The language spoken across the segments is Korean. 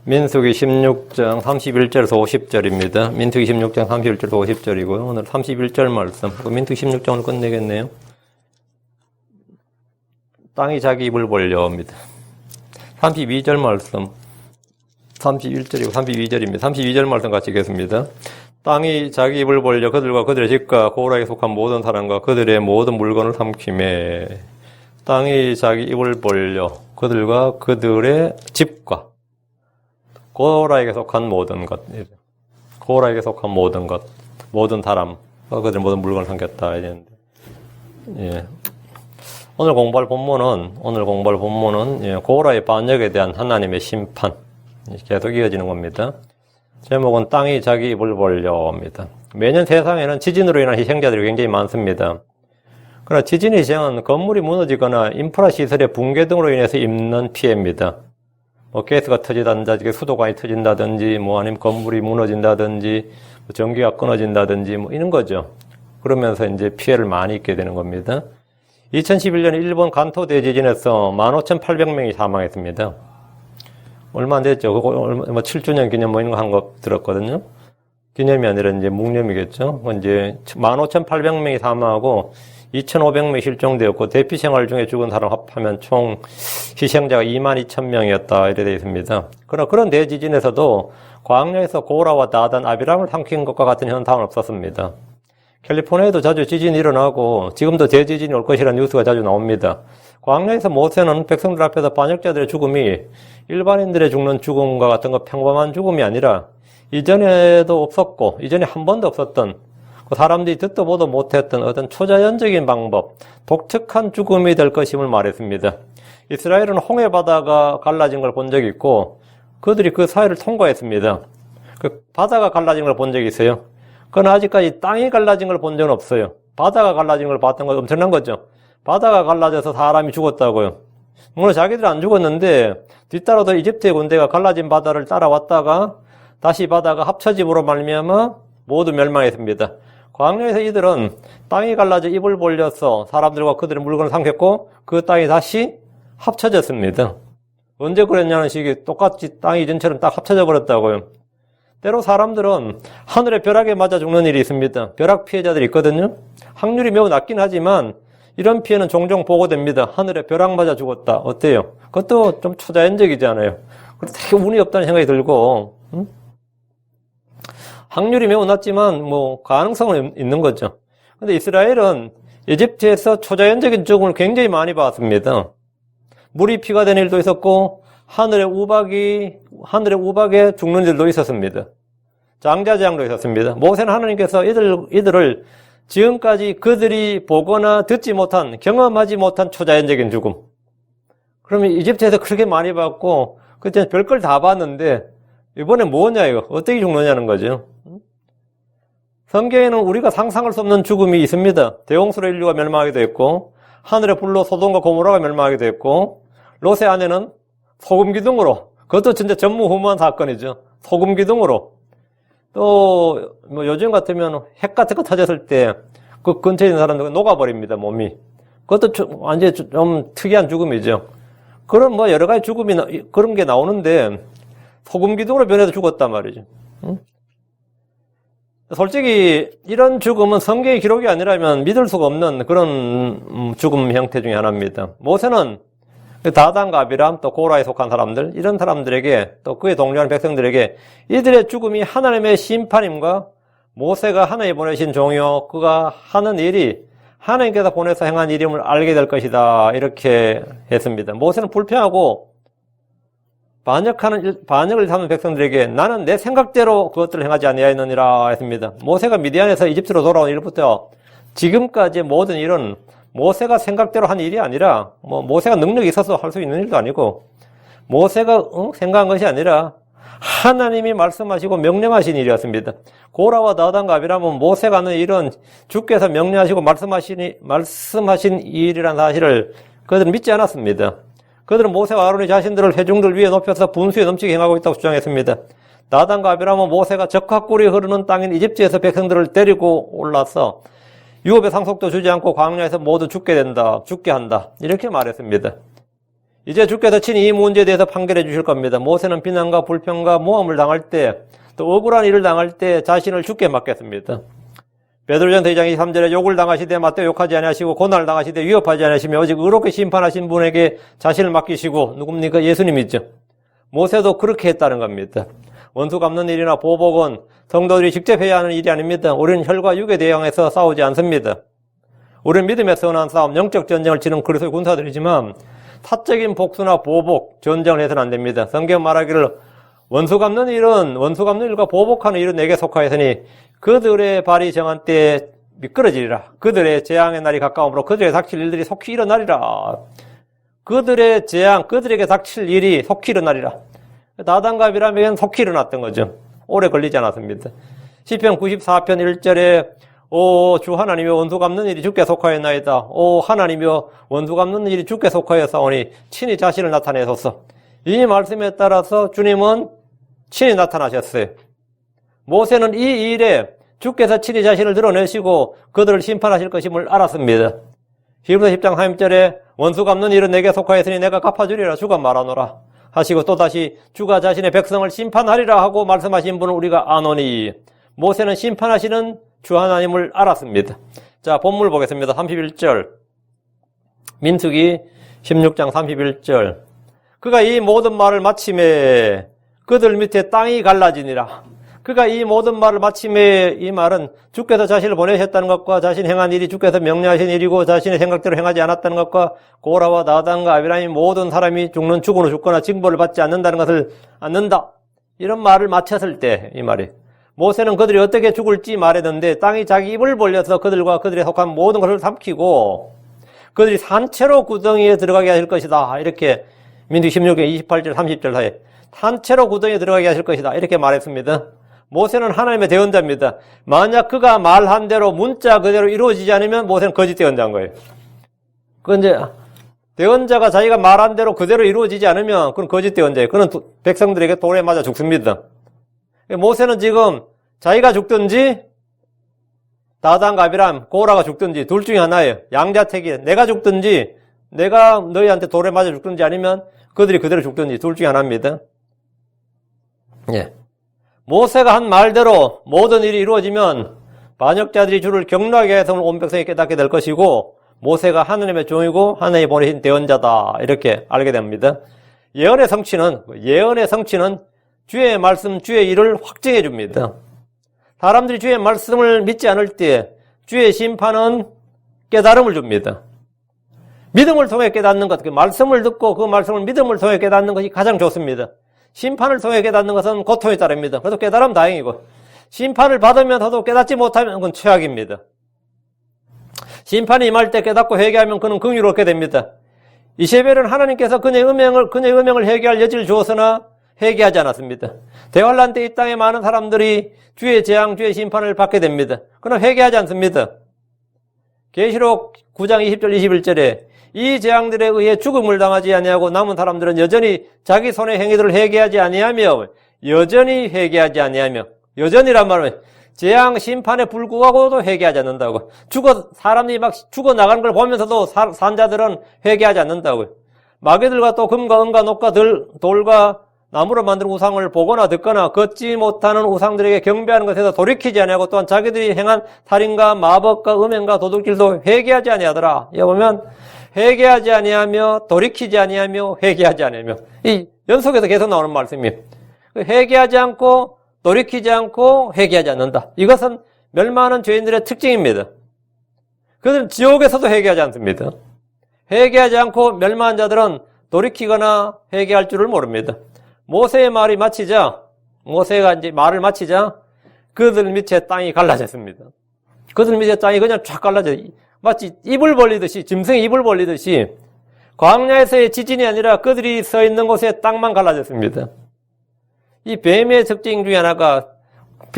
민수기 16장 31절에서 50절입니다. 민수기 16장 31절에서 50절이고요. 오늘 31절 말씀. 민수기 16장을 끝내겠네요. 땅이 자기 입을 벌려옵니다. 32절 말씀. 31절이고 32절입니다. 32절 말씀 같이 읽겠습니다. 땅이 자기 입을 벌려 그들과 그들의 집과 고라에 속한 모든 사람과 그들의 모든 물건을 삼키매. 땅이 자기 입을 벌려 그들과 그들의 집과 고라에게 속한 모든 것, 고라에게 속한 모든 것, 모든 사람, 그들의 모든 물건을 삼켰다. 이랬는데, 예. 오늘 공부할 본문은 예, 고라의 반역에 대한 하나님의 심판 계속 이어지는 겁니다. 제목은 땅이 자기 입을 벌려옵니다. 매년 세상에는 지진으로 인한 희생자들이 굉장히 많습니다. 그러나 지진의 희생은 건물이 무너지거나 인프라 시설의 붕괴 등으로 인해서 입는 피해입니다. 뭐 가스가 터진다든지 수도관이 터진다든지 아니면 건물이 무너진다든지 전기가 끊어진다든지 이런 거죠. 그러면서 이제 피해를 많이 입게 되는 겁니다. 2011년 일본 간토 대지진에서 15,800명이 사망했습니다. 얼마 안 됐죠. 그거 7주년 기념 이런 거 한 거 들었거든요. 기념이 아니라 이제 묵념이겠죠. 이제 15,800명이 사망하고 2,500명이 실종되었고 대피 생활 중에 죽은 사람 합하면 총 희생자가 22,000명이었다 이렇게 되어 있습니다. 그러나 그런 대지진에서도 광야에서 고라와 다단, 아비람을 삼킨 것과 같은 현상은 없었습니다. 캘리포니아에도 자주 지진이 일어나고 지금도 대지진이 올 것이라는 뉴스가 자주 나옵니다. 광야에서 모세는 백성들 앞에서 반역자들의 죽음이 일반인들의 죽는 죽음과 같은 거 평범한 죽음이 아니라 이전에도 없었고 이전에 한 번도 없었던 사람들이 듣도 보도 못했던 어떤 초자연적인 방법, 독특한 죽음이 될 것임을 말했습니다. 이스라엘은 홍해바다가 갈라진 걸 본 적이 있고 그들이 그 사이를 통과했습니다. 그 바다가 갈라진 걸 본 적이 있어요. 그러나 아직까지 땅이 갈라진 걸 본 적은 없어요. 바다가 갈라진 걸 봤던 건 엄청난 거죠. 바다가 갈라져서 사람이 죽었다고요. 물론 자기들은 안 죽었는데 뒤따라서 이집트의 군대가 갈라진 바다를 따라왔다가 다시 바다가 합쳐짐으로 말미암아 모두 멸망했습니다. 광야에서 이들은 땅이 갈라져 입을 벌려서 사람들과 그들의 물건을 삼켰고 그 땅이 다시 합쳐졌습니다. 언제 그랬냐는 식이 똑같이 땅이 이전처럼 딱 합쳐져 버렸다고요. 때로 사람들은 하늘의 벼락에 맞아 죽는 일이 있습니다. 벼락 피해자들이 있거든요. 확률이 매우 낮긴 하지만 이런 피해는 종종 보고됩니다. 하늘에 벼락 맞아 죽었다. 어때요? 그것도 좀 초자연적이지 않아요? 그래서 되게 운이 없다는 생각이 들고 확률이 매우 낮지만 가능성은 있는 거죠. 근데 이스라엘은 이집트에서 초자연적인 죽음을 굉장히 많이 봤습니다. 물이 피가 된 일도 있었고 하늘의 우박에 죽는 일도 있었습니다. 장자재앙도 있었습니다. 모세는 하나님께서 이들을 지금까지 그들이 보거나 듣지 못한, 경험하지 못한 초자연적인 죽음. 그러면 이집트에서 그렇게 많이 봤고 그때 별걸 다 봤는데 이번에 뭐냐 이거 어떻게 죽느냐는 거죠. 성경에는 우리가 상상할 수 없는 죽음이 있습니다. 대홍수로 인류가 멸망하기도 했고 하늘의 불로 소돔과 고모라가 멸망하기도 했고 롯의 아내는 소금 기둥으로, 그것도 진짜 전무후무한 사건이죠. 소금 기둥으로. 또 요즘 같으면 핵 같은 거 터졌을 때 그 근처에 있는 사람들 녹아버립니다, 몸이. 그것도 완전히 좀 특이한 죽음이죠. 그런 여러 가지 죽음이 그런 게 나오는데 소금 기둥으로 변해서 죽었단 말이죠. 솔직히 이런 죽음은 성경의 기록이 아니라면 믿을 수가 없는 그런 죽음 형태 중에 하나입니다. 모세는 다단과 아비람 또 고라에 속한 사람들, 이런 사람들에게 또 그에 동료하는 백성들에게 이들의 죽음이 하나님의 심판임과 모세가 하나님이 보내신 종이요 그가 하는 일이 하나님께서 보내서 행한 일임을 알게 될 것이다 이렇게 했습니다. 모세는 불평하고 반역을 삼는 백성들에게 나는 내 생각대로 그것들을 행하지 아니하였느니라 했습니다. 모세가 미디안에서 이집트로 돌아온 일부터 지금까지 모든 일은 모세가 생각대로 한 일이 아니라 모세가 능력이 있어서 할 수 있는 일도 아니고 모세가 생각한 것이 아니라 하나님이 말씀하시고 명령하신 일이었습니다. 고라와 다단과 아비람은 모세가 하는 일은 주께서 명령하시고 말씀하신 일이라는 사실을 그들은 믿지 않았습니다. 그들은 모세와 아론이 자신들을 회중들 위에 높여서 분수에 넘치게 행하고 있다고 주장했습니다. 다단과 아비람은 모세가 적합꿀이 흐르는 땅인 이집트에서 백성들을 데리고 올라서 유업의 상속도 주지 않고 광야에서 모두 죽게 한다 이렇게 말했습니다. 이제 주께서 친히 이 문제에 대해서 판결해 주실 겁니다. 모세는 비난과 불평과 모함을 당할 때, 또 억울한 일을 당할 때 자신을 주께 맡겼습니다. 베드로전서 2장 23절에 욕을 당하시되 맞대 욕하지 아니하시고 고난을 당하시되 위협하지 아니하시며 오직 의롭게 심판하신 분에게 자신을 맡기시고 누굽니까? 예수님이죠. 모세도 그렇게 했다는 겁니다. 원수 갚는 일이나 보복은 성도들이 직접 해야 하는 일이 아닙니다. 우리는 혈과 육에 대항해서 싸우지 않습니다. 우리는 믿음에 선한 싸움, 영적 전쟁을 치는 그리스도의 군사들이지만 사적인 복수나 보복, 전쟁을 해서는 안 됩니다. 성경 말하기를 원수 갚는 일과 보복하는 일은 내게 속하였으니 그들의 발이 정한 때에 미끄러지리라. 그들의 재앙의 날이 가까우므로 그들에게 닥칠 일들이 속히 일어나리라. 그들의 재앙, 그들에게 닥칠 일이 속히 일어나리라. 나단갑이라면 속히 일어났던 거죠. 오래 걸리지 않았습니다. 시편 94편 1절에 오 주 하나님이여 원수 갚는 일이 주께 속하였나이다. 오 하나님이여 원수 갚는 일이 주께 속하였사오니 친히 자신을 나타내소서. 이 말씀에 따라서 주님은 친히 나타나셨어요. 모세는 이 일에 주께서 친히 자신을 드러내시고 그들을 심판하실 것임을 알았습니다. 히브리서 10장 3절에 원수 갚는 일은 내게 속하였으니 내가 갚아주리라 주가 말하노라 하시고 또다시 주가 자신의 백성을 심판하리라 하고 말씀하신 분은 우리가 아노니. 모세는 심판하시는 주 하나님을 알았습니다. 자, 본문 보겠습니다. 31절. 민수기 16장 31절. 그가 이 모든 말을 마침에 그들 밑에 땅이 갈라지니라. 그가 이 모든 말을 마침에, 이 말은 주께서 자신을 보내셨다는 것과 자신 행한 일이 주께서 명령하신 일이고 자신의 생각대로 행하지 않았다는 것과 고라와 나단과 아비람이 모든 사람이 죽거나 죽거나 징벌을 받지 않는다는 것을 않는다. 이런 말을 마쳤을 때 이 말이 모세는 그들이 어떻게 죽을지 말했는데 땅이 자기 입을 벌려서 그들과 그들에 속한 모든 것을 삼키고 그들이 산채로 구덩이에 들어가게 하실 것이다. 이렇게 민수기 16장 28절 30절 사이에 산채로 구덩이에 들어가게 하실 것이다. 이렇게 말했습니다. 모세는 하나님의 대언자입니다. 만약 그가 말한 대로 문자 그대로 이루어지지 않으면 모세는 거짓 대언자인 거예요. 이제 대언자가 자기가 말한 대로 그대로 이루어지지 않으면 그건 거짓 대언자예요. 그는 백성들에게 돌에 맞아 죽습니다. 모세는 지금 자기가 죽든지 나단과 아비람, 고라가 죽든지 둘 중에 하나예요. 양자택일. 내가 죽든지 내가 너희한테 돌에 맞아 죽든지 아니면 그들이 그대로 죽든지 둘 중에 하나입니다. 예. 모세가 한 말대로 모든 일이 이루어지면 반역자들이 주를 경노하게 해서 온 백성이 깨닫게 될 것이고 모세가 하나님의 종이고 하나님이 보내신 대언자다. 이렇게 알게 됩니다. 예언의 성취는 주의 말씀, 주의 일을 확증해 줍니다. 사람들이 주의 말씀을 믿지 않을 때 주의 심판은 깨달음을 줍니다. 믿음을 통해 깨닫는 것, 그 말씀을 듣고 그 말씀을 믿음을 통해 깨닫는 것이 가장 좋습니다. 심판을 통해 깨닫는 것은 고통이 따릅니다. 그래도 깨달으면 다행이고 심판을 받으면서도 깨닫지 못하면 그건 최악입니다. 심판이 임할 때 깨닫고 회개하면 그는 긍휼을 얻게 됩니다. 이세벨은 하나님께서 그녀의 음행을 회개할 여지를 주었으나 회개하지 않았습니다. 대환란 때 이 땅에 많은 사람들이 주의 재앙, 주의 심판을 받게 됩니다. 그러나 회개하지 않습니다. 계시록 9장 20절 21절에 이 재앙들에 의해 죽음을 당하지 아니하고 남은 사람들은 여전히 자기 손의 행위들을 회개하지 아니하며 여전히란 말은 재앙 심판에 불구하고도 회개하지 않는다고. 사람들이 막 죽어 나가는 걸 보면서도 산자들은 회개하지 않는다고요. 마귀들과 또 금과 은과 녹과 돌과 나무로 만든 우상을 보거나 듣거나 걷지 못하는 우상들에게 경배하는 것에서 돌이키지 아니하고 또한 자기들이 행한 살인과 마법과 음행과 도둑질도 회개하지 아니하더라. 여기 보면 회개하지 아니하며 돌이키지 아니하며 회개하지 아니하며 이 연속해서 계속 나오는 말씀이에요. 회개하지 않고 돌이키지 않고 회개하지 않는다. 이것은 멸망하는 죄인들의 특징입니다. 그들은 지옥에서도 회개하지 않습니다. 회개하지 않고 멸망한 자들은 돌이키거나 회개할 줄을 모릅니다. 모세의 말이 마치자, 모세가 이제 말을 마치자 그들 밑에 땅이 갈라졌습니다. 그들 밑에 땅이 그냥 쫙 갈라져. 마치 입을 벌리듯이, 짐승이 입을 벌리듯이 광야에서의 지진이 아니라 그들이 서 있는 곳에 땅만 갈라졌습니다. 이 뱀의 특징 중에 하나가,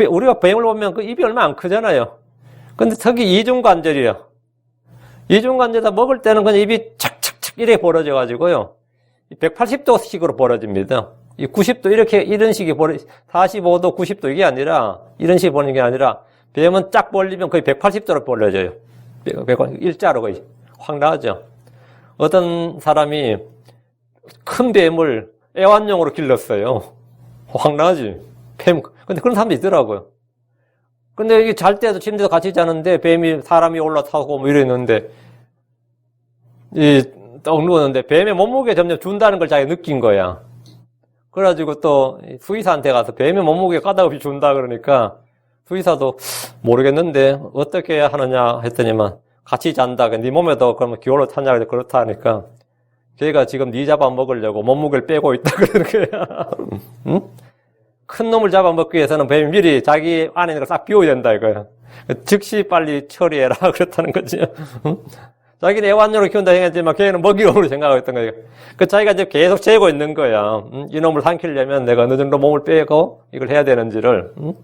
우리가 뱀을 보면 그 입이 얼마 안 크잖아요. 근데 특히 이중관절이에요. 이중관절에다 먹을 때는 그냥 입이 착착착 이렇게 벌어져가지고요. 180도씩으로 벌어집니다. 이 90도 이런 식이 45도, 90도 이게 아니라, 이런 식이 벌리는 게 아니라, 뱀은 쫙 벌리면 거의 180도로 벌려져요. 일자로 거의. 확 나죠. 어떤 사람이 큰 뱀을 애완용으로 길렀어요. 황당하지? 뱀. 근데 그런 사람도 있더라고요. 근데 이게 잘 때도 침대에서 같이 자는데 뱀이 사람이 올라타고 뭐 이랬는데 딱 누웠는데 뱀의 몸무게 점점 준다는 걸 자기가 느낀 거야. 그래가지고 또 수의사한테 가서 뱀의 몸무게 까닭없이 준다 그러니까 수의사도 모르겠는데 어떻게 해야 하느냐 했더니만 같이 잔다. 네 몸에도 그러면 기울어 타냐 그렇다 하니까 걔가 지금 네 잡아먹으려고 몸무게를 빼고 있다 그러는 거야. 응? 큰 놈을 잡아먹기 위해서는 뱀이 미리 자기 안에 있는 걸 싹 비워야 된다 이거야. 즉시 빨리 처리해라 그렇다는 거지. 응? 자기는 애완용으로 키운다 생각했지만 걔는 먹이용으로 생각했던 거야. 그 자기가 이제 계속 재고 있는 거야. 응? 이놈을 삼키려면 내가 어느 정도 몸을 빼고 이걸 해야 되는지를. 응?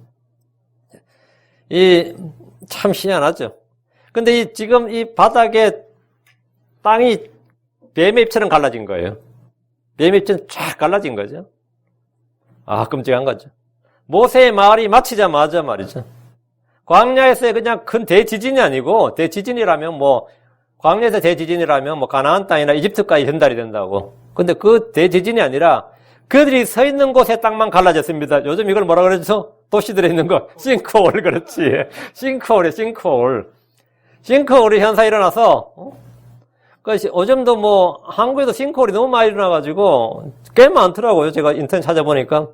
참 희한하죠. 근데 지금 이 바닥에 땅이 뱀의 입처럼 갈라진 거예요. 뱀의 입처럼 쫙 갈라진 거죠. 아, 끔찍한 거죠. 모세의 말이 마치자마자 말이죠. 광야에서의 그냥 큰 대지진이 아니고, 대지진이라면 광야에서 대지진이라면 가나안 땅이나 이집트까지 전달이 된다고. 근데 그 대지진이 아니라 그들이 서 있는 곳의 땅만 갈라졌습니다. 요즘 이걸 뭐라 그러죠? 도시들에 있는 거. 싱크홀, 그렇지. 싱크홀이에요, 싱크홀. 싱크홀이 현상이 일어나서, 요즘도 한국에도 싱크홀이 너무 많이 일어나가지고, 꽤 많더라고요. 제가 인터넷 찾아보니까.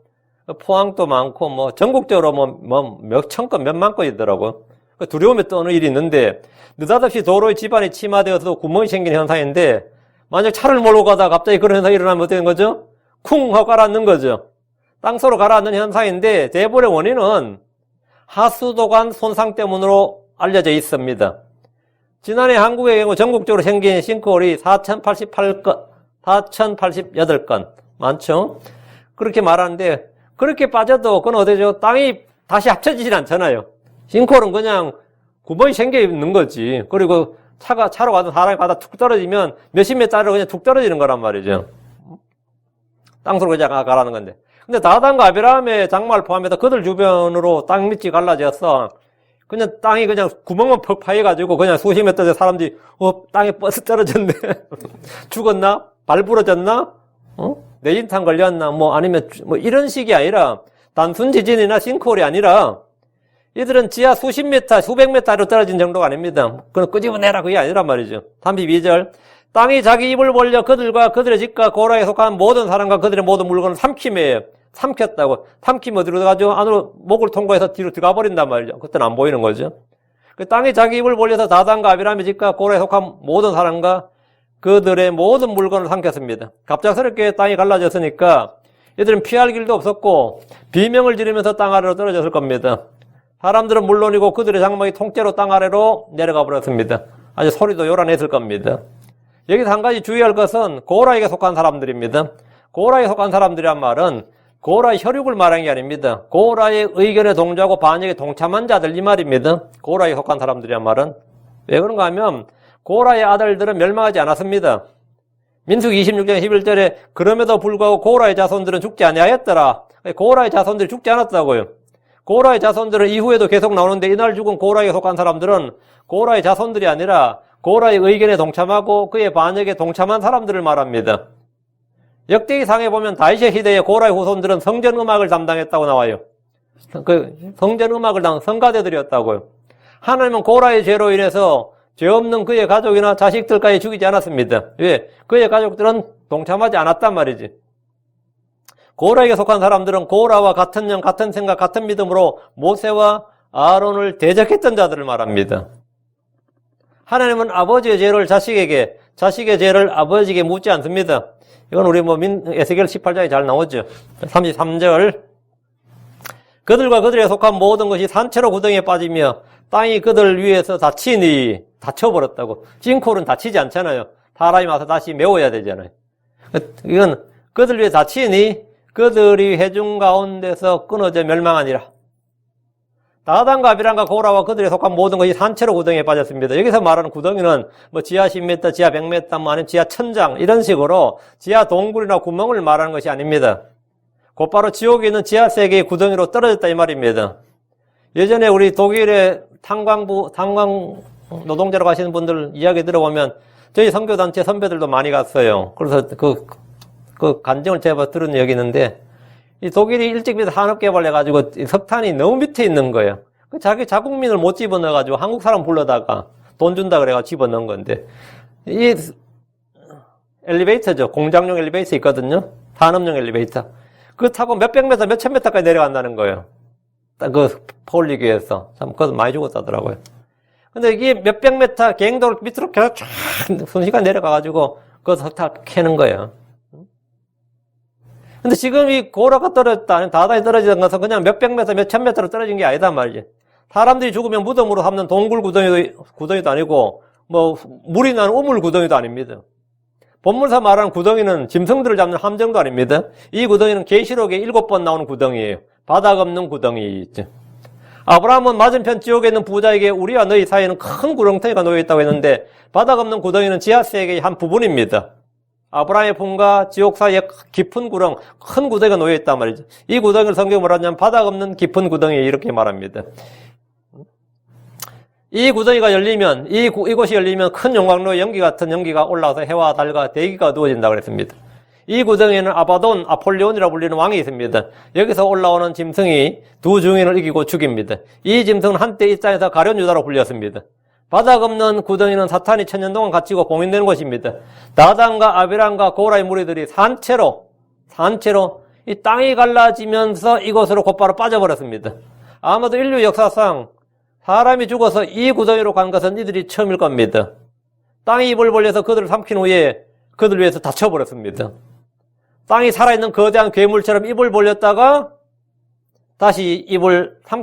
포항도 많고, 전국적으로 몇천 건, 몇만 건이더라고요. 두려움에 떠는 일이 있는데, 느닷없이 도로의 지반이 침하되어서 구멍이 생기는 현상인데, 만약 차를 몰고 가다가 갑자기 그런 현상이 일어나면 어떻게 되는 거죠? 쿵 하고 가라앉는 거죠. 땅속으로 가라앉는 현상인데, 대부분의 원인은 하수도관 손상 때문으로 알려져 있습니다. 지난해 한국의 경우 전국적으로 생긴 싱크홀이 4,088건, 4,088건. 많죠? 그렇게 말하는데, 그렇게 빠져도 그건 어디죠? 땅이 다시 합쳐지진 않잖아요. 싱크홀은 그냥 구멍이 생겨 있는 거지. 그리고 차로 가든 사람이 가다 툭 떨어지면 몇십 미터로 그냥 툭 떨어지는 거란 말이죠. 땅속으로 그냥 가라는 건데. 근데 다단과 아비람의 장마를 포함해서 그들 주변으로 땅 밑이 갈라져서 그냥 땅이 그냥 구멍만 퍽 파여가지고 그냥 수십 미터 사람들이 땅에 버스 떨어졌네. 죽었나? 발 부러졌나? 뇌진탕 걸렸나? 아니면 이런 식이 아니라 단순 지진이나 싱크홀이 아니라 이들은 지하 수십 미터, 수백 미터로 떨어진 정도가 아닙니다. 그건 끄집어내라 그게 아니란 말이죠. 32절. 땅이 자기 입을 벌려 그들과 그들의 집과 고라에 속한 모든 사람과 그들의 모든 물건을 삼킴에 삼켰다고. 삼키면 어디로 들어가죠? 안으로 목을 통과해서 뒤로 들어가 버린단 말이죠. 그때는 안 보이는 거죠. 그 땅이 자기 입을 벌려서 다단과 아비람의 집과 고라에 속한 모든 사람과 그들의 모든 물건을 삼켰습니다. 갑작스럽게 땅이 갈라졌으니까 이들은 피할 길도 없었고 비명을 지르면서 땅 아래로 떨어졌을 겁니다. 사람들은 물론이고 그들의 장막이 통째로 땅 아래로 내려가 버렸습니다. 아주 소리도 요란했을 겁니다. 여기서 한 가지 주의할 것은 고라에게 속한 사람들입니다. 고라에 속한 사람들이란 말은 고라의 혈육을 말하는 게 아닙니다. 고라의 의견에 동조하고 반역에 동참한 자들 이 말입니다. 고라에 속한 사람들이란 말은. 왜 그런가 하면 고라의 아들들은 멸망하지 않았습니다. 민수기 26장 11절에 그럼에도 불구하고 고라의 자손들은 죽지 아니하였더라. 고라의 자손들이 죽지 않았다고요. 고라의 자손들은 이후에도 계속 나오는데 이날 죽은 고라에 속한 사람들은 고라의 자손들이 아니라 고라의 의견에 동참하고 그의 반역에 동참한 사람들을 말합니다. 역대기상에 보면 다윗의 시대에 고라의 후손들은 성전음악을 담당했다고 나와요. 성전음악을 담당 성가대들이었다고요. 하나님은 고라의 죄로 인해서 죄 없는 그의 가족이나 자식들까지 죽이지 않았습니다. 왜? 그의 가족들은 동참하지 않았단 말이지. 고라에게 속한 사람들은 고라와 같은 영, 같은 생각, 같은 믿음으로 모세와 아론을 대적했던 자들을 말합니다. 하나님은 아버지의 죄를 자식에게, 자식의 죄를 아버지에게 묻지 않습니다. 이건 우리 에스겔 18장에 잘 나오죠. 33절. 그들과 그들에 속한 모든 것이 산채로 구덩이에 빠지며 땅이 그들 위에서 다쳐버렸다고. 싱크홀은 다치지 않잖아요. 사람이 와서 다시 메워야 되잖아요. 이건 그들 위에 다치니 그들이 회중 가운데서 끊어져 멸망하니라. 다단과 아비람과 고라와 그들에 속한 모든 것이 산채로 구덩이에 빠졌습니다. 여기서 말하는 구덩이는 지하 10m, 지하 100m, 아니면 지하 1000장 이런 식으로 지하 동굴이나 구멍을 말하는 것이 아닙니다. 곧바로 지옥에 있는 지하 세계의 구덩이로 떨어졌다 이 말입니다. 예전에 우리 독일의 탄광 노동자로 가시는 분들 이야기 들어보면 저희 선교단체 선배들도 많이 갔어요. 그래서 그 간증을 제가 들은 적이 있는데, 이 독일이 일찍 비해서 산업개발해가지고 석탄이 너무 밑에 있는 거예요. 자기 자국민을 못 집어넣어가지고 한국 사람 불러다가 돈 준다 그래가지고 집어넣은 건데, 이 엘리베이터죠. 공장용 엘리베이터 있거든요. 산업용 엘리베이터. 그거 타고 몇백 메터, 몇천 메터까지 내려간다는 거예요. 그 퍼올리기 위해서. 참, 그것도 많이 죽었다더라고요. 근데 이게 몇백 메터 갱도를 밑으로 계속 쫙 순식간 내려가가지고 그 석탄 캐는 거예요. 근데 지금 이 고라가 떨어졌다, 다다이 떨어지는 것은 그냥 몇백 메터, 몇천 메터로 떨어진 게 아니단 말이지. 사람들이 죽으면 무덤으로 삼는 동굴 구덩이도 아니고, 뭐, 물이 나는 우물 구덩이도 아닙니다. 본문사 말하는 구덩이는 짐승들을 잡는 함정도 아닙니다. 이 구덩이는 계시록에 7번 나오는 구덩이에요. 바닥 없는 구덩이 있죠. 아브라함은 맞은편 지옥에 있는 부자에게 우리와 너희 사이에는 큰 구렁텅이가 놓여있다고 했는데 바닥 없는 구덩이는 지하세계의 한 부분입니다. 아브라함의 품과 지옥 사이에 깊은 구렁, 큰 구덩이가 놓여있단 말이죠. 이 구덩이를 성경이 뭐라 하냐면 바닥 없는 깊은 구덩이 이렇게 말합니다. 이 구덩이가 열리면, 이곳이 열리면 큰 용광로의 연기 같은 연기가 올라와서 해와 달과 대기가 누워진다고 그랬습니다. 이 구덩이에는 아바돈, 아폴리온이라고 불리는 왕이 있습니다. 여기서 올라오는 짐승이 두 증인을 이기고 죽입니다. 이 짐승은 한때 이 땅에서 가룟 유다로 불렸습니다. 바닥 없는 구덩이는 사탄이 천년 동안 갇히고 봉인되는 곳입니다. 다단과 아비람과 고라의 무리들이 산채로 이 땅이 갈라지면서 이곳으로 곧바로 빠져버렸습니다. 아마도 인류 역사상 사람이 죽어서 이 구덩이로 간 것은 이들이 처음일 겁니다. 땅이 입을 벌려서 그들을 삼킨 후에 그들 위해서 다쳐버렸습니다. 땅이 살아있는 거대한 괴물처럼 입을 벌렸다가 다시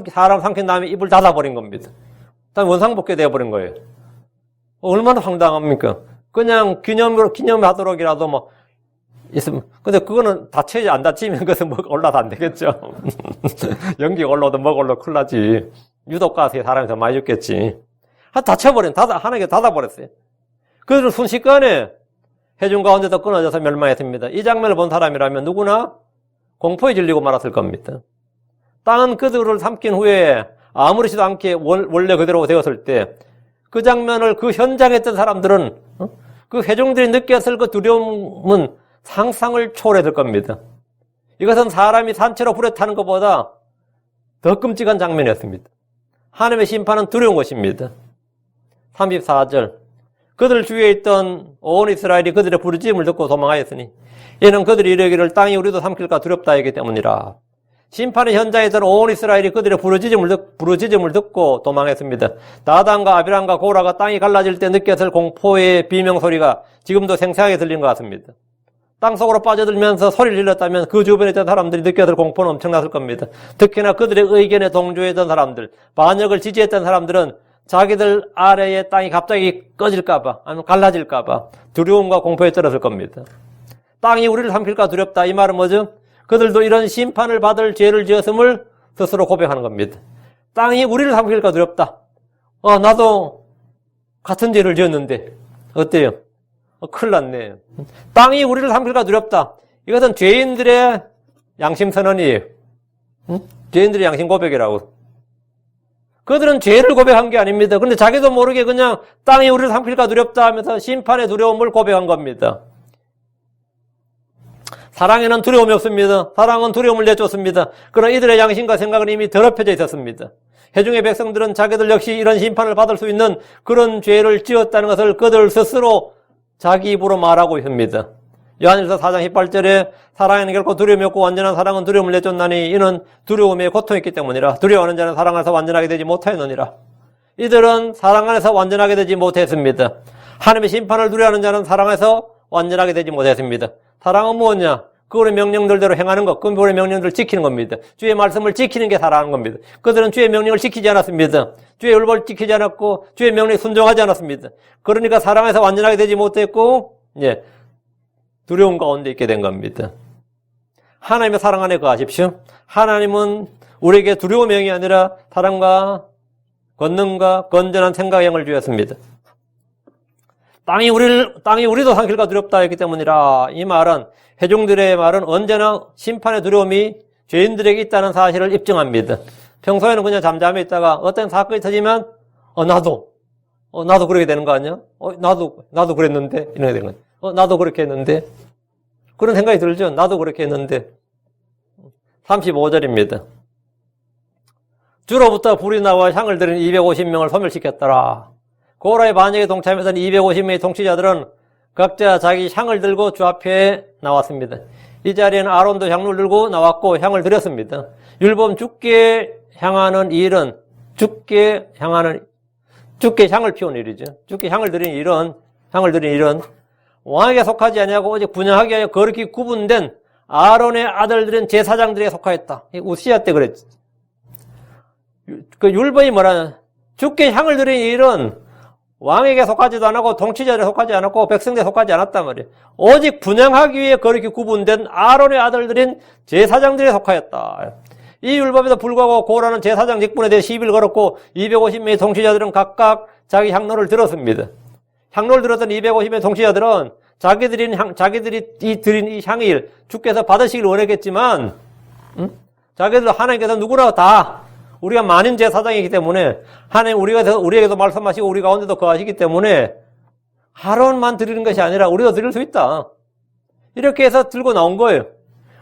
사람 삼킨 다음에 입을 닫아버린 겁니다. 다시 원상복귀 되어버린 거예요. 얼마나 황당합니까? 그냥 기념하도록이라도 뭐 있으면. 근데 그거는 안 다치면 그것은 뭐 올라도 안 되겠죠. 연기가 올라오도 뭐가 올라도 큰일 나지. 유독가스에 사람이 더 많이 죽겠지. 하나님께 닫아버렸어요. 그들은 순식간에 해중 가운데서 끊어져서 멸망했습니다. 이 장면을 본 사람이라면 누구나 공포에 질리고 말았을 겁니다. 땅은 그들을 삼킨 후에 아무렇지도 않게 원래 그대로 되었을 때 그 장면을 그 현장에 있던 사람들은 그 회중들이 느꼈을 그 두려움은 상상을 초월했을 겁니다. 이것은 사람이 산채로 불에 타는 것보다 더 끔찍한 장면이었습니다. 하나님의 심판은 두려운 것입니다. 34절 그들 주위에 있던 온 이스라엘이 그들의 부르짖음을 듣고 도망하였으니 이는 그들이 이르기를 땅이 우리도 삼킬까 두렵다 하기 때문이라. 심판의 현장에 있던 온 이스라엘이 그들의 부르짖음을 듣고 도망했습니다. 다단과 아비람과 고라가 땅이 갈라질 때 느꼈을 공포의 비명소리가 지금도 생생하게 들리는 것 같습니다. 땅속으로 빠져들면서 소리를 질렀다면 그 주변에 있던 사람들이 느꼈을 공포는 엄청났을 겁니다. 특히나 그들의 의견에 동조했던 사람들, 반역을 지지했던 사람들은 자기들 아래의 땅이 갑자기 꺼질까봐, 아니면 갈라질까봐 두려움과 공포에 떨었을 겁니다. 땅이 우리를 삼킬까 두렵다. 이 말은 뭐죠? 그들도 이런 심판을 받을 죄를 지었음을 스스로 고백하는 겁니다. 땅이 우리를 삼킬까 두렵다. 나도 같은 죄를 지었는데 어때요? 큰일 났네. 땅이 우리를 삼킬까 두렵다. 이것은 죄인들의 양심 선언이에요. 죄인들의 양심 고백이라고. 그들은 죄를 고백한 게 아닙니다. 그런데 자기도 모르게 그냥 땅이 우리를 삼킬까 두렵다 하면서 심판의 두려움을 고백한 겁니다. 사랑에는 두려움이 없습니다. 사랑은 두려움을 내쫓습니다. 그러나 이들의 양심과 생각은 이미 더럽혀져 있었습니다. 회중의 백성들은 자기들 역시 이런 심판을 받을 수 있는 그런 죄를 지었다는 것을 그들 스스로 자기 입으로 말하고 있습니다. 요한일서 4장 18절에 사랑에는 결코 두려움이 없고 완전한 사랑은 두려움을 내쫓나니 이는 두려움에 고통이 있기 때문이라. 두려워하는 자는 사랑 안에서 완전하게 되지 못하였느니라. 이들은 사랑 안에서 완전하게 되지 못했습니다. 하나님의 심판을 두려워하는 자는 사랑 안에서 완전하게 되지 못했습니다. 사랑은 무엇이냐? 그분의 명령들대로 행하는 것, 그분의 명령들을 지키는 겁니다. 주의 말씀을 지키는 게 사랑하는 겁니다. 그들은 주의 명령을 지키지 않았습니다. 주의 율법을 지키지 않았고 주의 명령에 순종하지 않았습니다. 그러니까 사랑에서 완전하게 되지 못했고 두려움 가운데 있게 된 겁니다. 하나님의 사랑 안에 거하십시오. 하나님은 우리에게 두려움의 영이 아니라 사랑과 권능과 건전한 생각의 영을 주었습니다. 땅이 우리도 삼킬까 두렵다 했기 때문이라. 이 말은 회중들의 말은 언제나 심판의 두려움이 죄인들에게 있다는 사실을 입증합니다. 평소에는 그냥 잠잠해 있다가 어떤 사건이 터지면 나도 그렇게 되는 거 아니야? 나도 그랬는데 이렇게 되는 거야. 나도 그렇게 했는데 그런 생각이 들죠. 나도 그렇게 했는데. 35절입니다. 주로부터 불이 나와 향을 들인 250명을 소멸시켰더라. 고라의 반역에 동참했던 250명의 통치자들은 각자 자기 향을 들고 주 앞에 나왔습니다. 이 자리에는 아론도 향로를 들고 나왔고 향을 드렸습니다. 율법 주께 향하는 일은 주께 향을 피우는 일이죠. 주께 향을 드리는 일은 왕에게 속하지 아니하고 오직 분향하기 위하여 거룩히 구분된 아론의 아들들은 제사장들에게 속하였다. 우시야 때 그랬지. 그 율법이 뭐라냐? 주께 향을 드리는 일은 왕에게 속하지도 않았고 통치자들에 속하지 않았고 백성들에 속하지 않았단 말이에요. 오직 분향하기 위해 거룩히 구분된 아론의 아들들인 제사장들에 속하였다. 이 율법에도 불구하고 고라는 제사장 직분에 대해 시비를 걸었고 250명의 통치자들은 각각 자기 향로를 들었습니다. 향로를 들었던 250명의 통치자들은 자기들이 드린 이 향일 주께서 받으시길 원했겠지만 자기들 하나님께서 누구나 다 우리가 만인 제사장이기 때문에 하나님 우리에게도 말씀하시고 우리 가운데도 거하시기 때문에 아론만 드리는 것이 아니라 우리도 드릴 수 있다. 이렇게 해서 들고 나온 거예요.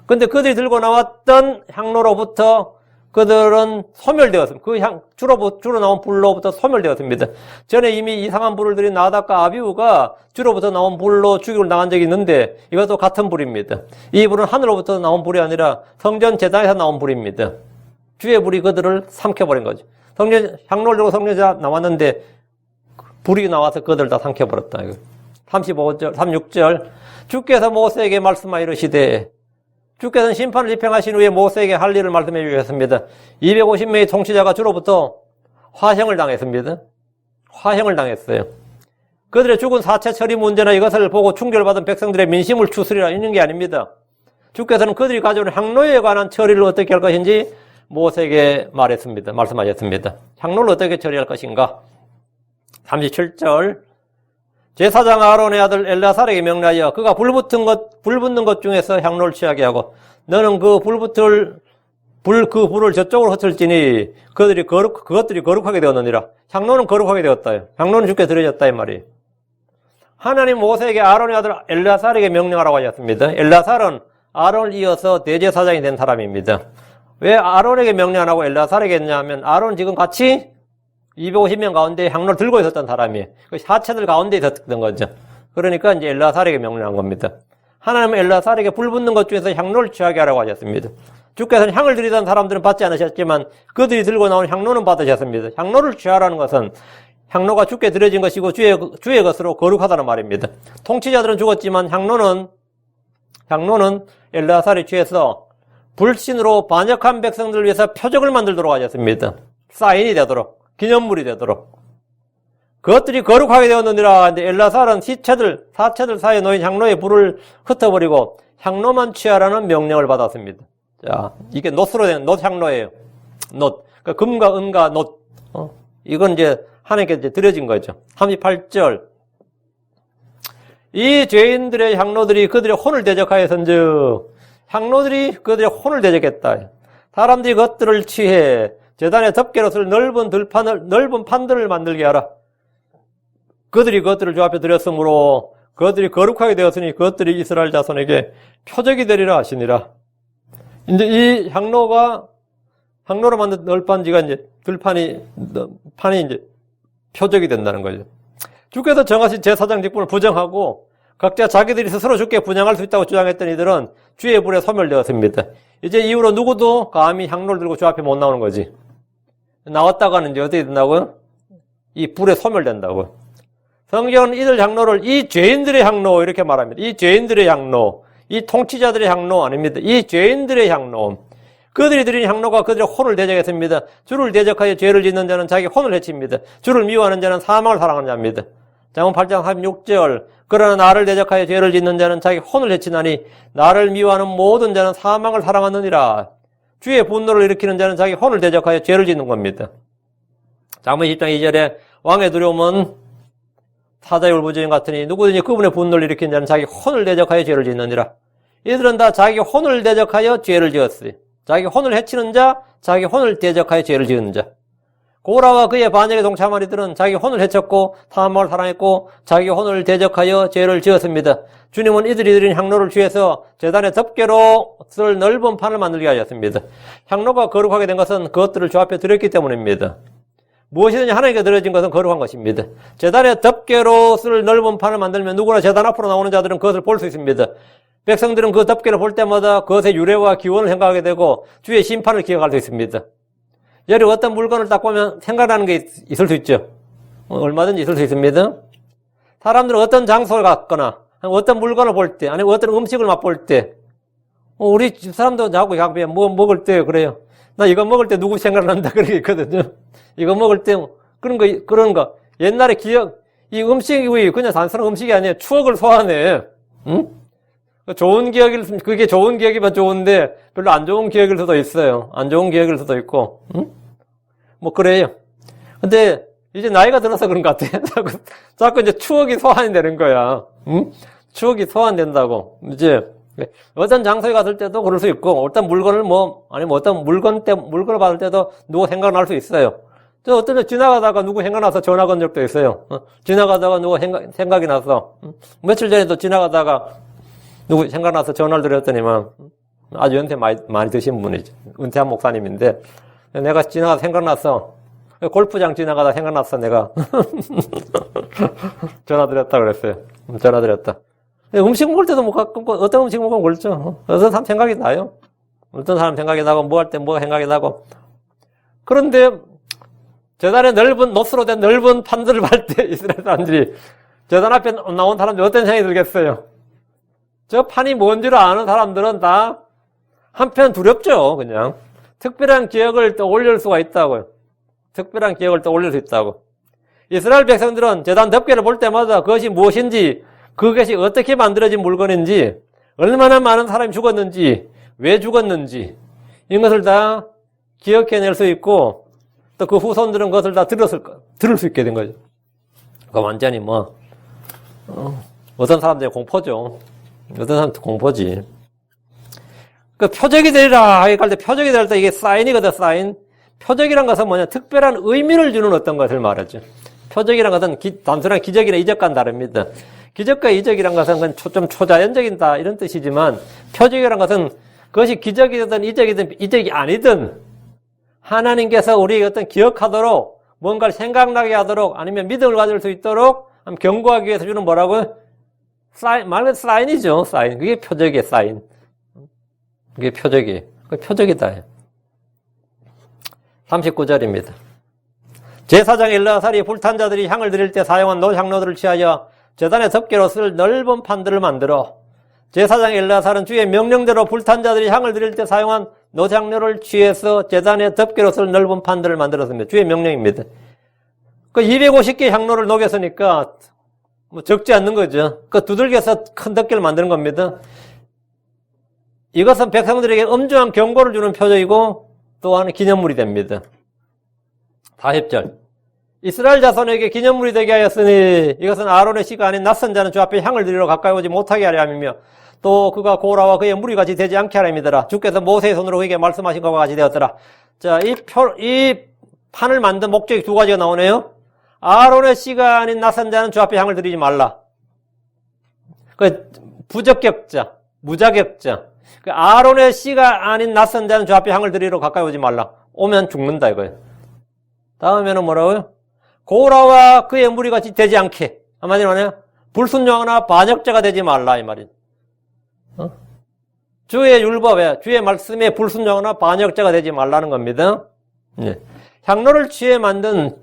근데 그들이 들고 나왔던 향로로부터 그들은 소멸되었습니다. 주로 나온 불로부터 소멸되었습니다. 전에 이미 이상한 불을 들인 나답과 아비후가 주로부터 나온 불로 죽임을 당한 적이 있는데 이것도 같은 불입니다. 이 불은 하늘로부터 나온 불이 아니라 성전 제단에서 나온 불입니다. 주의 불이 그들을 삼켜버린 거죠. 향로를 들고 성전에 나왔는데 불이 나와서 그들을 다 삼켜버렸다. 35절, 36절. 주께서 모세에게 말씀하여 이르시되 주께서는 심판을 집행하신 후에 모세에게 할 일을 말씀해 주셨습니다. 250명의 통치자가 주로부터 화형을 당했습니다. 화형을 당했어요. 그들의 죽은 사체 처리 문제나 이것을 보고 충격을 받은 백성들의 민심을 추스리라 있는 게 아닙니다. 주께서는 그들이 가져온 향로에 관한 처리를 어떻게 할 것인지 모세에게 말씀하셨습니다. 향로를 어떻게 처리할 것인가? 37절. 제사장 아론의 아들 엘라살에게 명하여 그가 불 붙는 것 중에서 향로를 취하게 하고 너는 그 불을 저쪽으로 흩을지니 그것들이 거룩하게 되었느니라. 향로는 거룩하게 되었다. 향로는 주께 드려졌다 이 말이에요. 하나님 모세에게 아론의 아들 엘라살에게 명령하라고 하셨습니다. 엘라살은 아론을 이어서 대제사장이 된 사람입니다. 왜 아론에게 명령 안 하고 엘라살에게 했냐면 아론은 지금 같이 250명 가운데 향로를 들고 있었던 사람이에요. 그 사체들 가운데 있었던 거죠. 그러니까 이제 엘라살에게 명령한 겁니다. 하나님은 엘라살에게 불 붙는 것 중에서 향로를 취하게 하라고 하셨습니다. 주께서는 향을 드리던 사람들은 받지 않으셨지만 그들이 들고 나온 향로는 받으셨습니다. 향로를 취하라는 것은 향로가 주께 드려진 것이고 주의 것으로 거룩하다는 말입니다. 통치자들은 죽었지만 향로는 엘라살이 취해서 불신으로 반역한 백성들을 위해서 표적을 만들도록 하셨습니다. 사인이 되도록, 기념물이 되도록. 그것들이 거룩하게 되었느니라. 근데 엘라살은 사체들 사이에 놓인 향로에 불을 흩어버리고 향로만 취하라는 명령을 받았습니다. 자, 이게 놋으로 된 놋 향로예요. 놋. 그러니까 금과 은과 놋. 이건 이제 하나님께 이제 드려진 거죠. 38절. 이 죄인들의 향로들이 그들의 혼을 대적하였은즉 향로들이 그들의 혼을 대적했다. 사람들이 그것들을 취해 제단의 덮개로 쓸 넓은 판들을 만들게 하라. 그들이 그것들을 주 앞에 드렸으므로 그것들이 거룩하게 되었으니 그것들이 이스라엘 자손에게 표적이 되리라 하시니라. 이제 이 향로로 만든 널판지가 이제 판이 이제 표적이 된다는 거죠. 주께서 정하신 제사장 직분을 부정하고 각자 자기들이 스스로 주께 분향할 수 있다고 주장했던 이들은 주의 불에 소멸되었습니다. 이제 이후로 누구도 감히 향로를 들고 주 앞에 못 나오는 거지. 나왔다가는 이제 어떻게 된다고요? 이 불에 소멸된다고요. 성경은 이들 향로를 이 죄인들의 향로 이렇게 말합니다. 이 죄인들의 향로, 이 통치자들의 향로 아닙니다. 이 죄인들의 향로. 그들이 드린 향로가 그들의 혼을 대적했습니다. 주를 대적하여 죄를 짓는 자는 자기 혼을 해칩니다. 주를 미워하는 자는 사망을 사랑하는 자입니다. 잠언 8장 36절. 그러나 나를 대적하여 죄를 짓는 자는 자기 혼을 해치나니 나를 미워하는 모든 자는 사망을 사랑하느니라. 주의 분노를 일으키는 자는 자기 혼을 대적하여 죄를 짓는 겁니다. 잠언 10장 2절에 왕의 두려움은 사자의 울부짖음 같으니 누구든지 그분의 분노를 일으키는 자는 자기 혼을 대적하여 죄를 짓느니라. 이들은 다 자기 혼을 대적하여 죄를 지었어요. 자기 혼을 해치는 자, 자기 혼을 대적하여 죄를 지은 자. 고라와 그의 반역에 동참한 이들은 자기 혼을 해쳤고 타함을 사랑했고 자기 혼을 대적하여 죄를 지었습니다. 주님은 이들이 드린 향로를 취해서 제단의 덮개로 쓸 넓은 판을 만들게 하셨습니다. 향로가 거룩하게 된 것은 그것들을 주 앞에 드렸기 때문입니다. 무엇이든지 하나님께 드려진 것은 거룩한 것입니다. 제단의 덮개로 쓸 넓은 판을 만들면 누구나 제단 앞으로 나오는 자들은 그것을 볼 수 있습니다. 백성들은 그 덮개를 볼 때마다 그것의 유래와 기원을 생각하게 되고 주의 심판을 기억할 수 있습니다. 여러분 어떤 물건을 딱 보면 생각나는 게 있을 수 있죠. 얼마든지 있을 수 있습니다. 사람들은 어떤 장소를 갔거나 어떤 물건을 볼 때 아니면 어떤 음식을 맛볼 때 우리 집 사람도 자꾸 뭐 먹을 때 그래요. 나 이거 먹을 때 누구 생각난다 그런 게 있거든요. 이거 먹을 때 그런 거 옛날에 기억 이 음식이 그냥 단순한 음식이 아니에요. 추억을 소환해. 응? 좋은 그게 좋은 기억이면 좋은데 별로 안 좋은 기억일 수도 있어요. 안 좋은 기억일 수도 있고. 응? 뭐 그래요. 근데 이제 나이가 들어서 그런 것 같아. 자꾸 이제 추억이 소환이 되는 거야. 응? 추억이 소환된다고. 이제 어떤 장소에 갔을 때도 그럴 수 있고, 어떤 물건을 아니면 어떤 물건을 받을 때도 누구 생각날 수 있어요. 저 어떤 때 지나가다가 누구 생각나서 전화 건 적도 있어요. 지나가다가 누구 생각이 나서. 며칠 전에도 지나가다가 누구 생각나서 전화를 드렸더니만 아주 연세 많이 드신 분이죠. 은퇴한 목사님인데 내가 지나가다 생각났어. 골프장 지나가다 생각났어 내가. 전화 드렸다 그랬어요. 전화 드렸다. 음식 먹을 때도 뭐 가끔 어떤 음식 먹으면 그렇죠. 어떤 사람 생각이 나요. 어떤 사람 생각이 나고 뭐 할 때 뭐가 생각이 나고. 그런데 제단에 노스로 된 넓은 판들을 밟을 때 이스라엘 사람들이 제단 앞에 나온 사람들이 어떤 생각이 들겠어요? 저 판이 뭔지를 아는 사람들은 다 한편 두렵죠. 그냥 특별한 기억을 떠올릴 수가 있다고요. 특별한 기억을 떠올릴 수 있다고. 이스라엘 백성들은 제단 덮개를 볼 때마다 그것이 무엇인지, 그것이 어떻게 만들어진 물건인지, 얼마나 많은 사람이 죽었는지, 왜 죽었는지 이것을 다 기억해낼 수 있고, 또 그 후손들은 그것을 다 들을 수 있게 된 거죠. 그러니까 완전히 어떤 사람들이 공포죠. 어떤 사람도 공포지. 그 표적이 되리라 하게 갈 때 표적이 될 때 이게 사인이거든, 사인. 표적이란 것은 뭐냐? 특별한 의미를 주는 어떤 것을 말하죠. 표적이란 것은 단순한 기적이나 이적과는 다릅니다. 기적과 이적이란 것은 좀 초자연적이다 이런 뜻이지만 표적이란 것은 그것이 기적이든 이적이 아니든 하나님께서 우리에게 어떤 기억하도록 뭔가를 생각나게 하도록 아니면 믿음을 가질 수 있도록 경고하기 위해서 주는 뭐라고요? 말 그대로 사인이죠. 사인. 그게 표적이에요. 사인. 그게 표적이에요. 그게 표적이다. 39절입니다. 제사장 엘르아살이 불탄 자들이 향을 드릴 때 사용한 노향로들을 취하여 제단의 덮개로 쓸 넓은 판들을 만들어 제사장 엘르아살은 주의 명령대로 불탄 자들이 향을 드릴 때 사용한 노향로를 취해서 제단의 덮개로 쓸 넓은 판들을 만들었습니다. 주의 명령입니다. 그 250개 향로를 녹였으니까 적지 않는 거죠. 그 두들겨서 큰 덮개를 만드는 겁니다. 이것은 백성들에게 엄중한 경고를 주는 표적이고 또한 기념물이 됩니다. 40절. 이스라엘 자손에게 기념물이 되게 하였으니 이것은 아론의 씨가 아닌 낯선 자는 주 앞에 향을 드리러 가까이 오지 못하게 하려 함이며 또 그가 고라와 그의 무리 같이 되지 않게 하려 함이더라. 주께서 모세의 손으로 그에게 말씀하신 것과 같이 되었더라. 자, 이 판을 만든 목적이 두 가지가 나오네요. 아론의 씨가 아닌 낯선 자는 주 앞에 향을 드리지 말라. 그 부적격자, 무자격자. 그 아론의 씨가 아닌 낯선 자는 주 앞에 향을 드리러 가까이 오지 말라. 오면 죽는다 이거예요. 다음에는 뭐라고요? 고라와 그의 무리 같이 되지 않게. 한마디로 하네요. 불순종하거나 반역자가 되지 말라 이 말이에요. 주의 율법에 주의 말씀에 불순종하거나 반역자가 되지 말라는 겁니다. 네. 향로를 취해 만든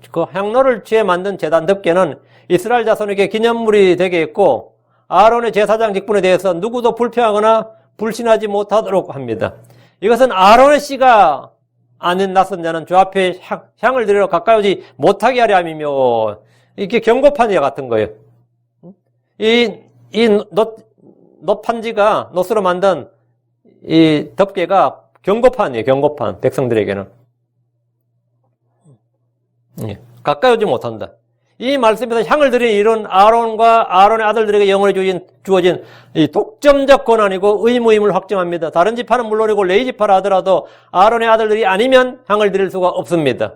제단 덮개는 이스라엘 자손에게 기념물이 되게 했고 아론의 제사장 직분에 대해서 누구도 불평하거나 불신하지 못하도록 합니다. 이것은 아론의 씨가 아닌 낯선 자는 주 앞에 향을 드리러 가까이 오지 못하게 하려 함이며 이게 경고판이와 같은 거예요. 이 노판지가 노스로 만든 이 덮개가 경고판이에요. 경고판 백성들에게는 가까이 오지 못한다. 이 말씀에서 향을 드리는 이런 아론과 아론의 아들들에게 영원히 주어진 이 독점적 권한이고 의무임을 확정합니다. 다른 지파는 물론이고 레위 지파라 하더라도 아론의 아들들이 아니면 향을 드릴 수가 없습니다.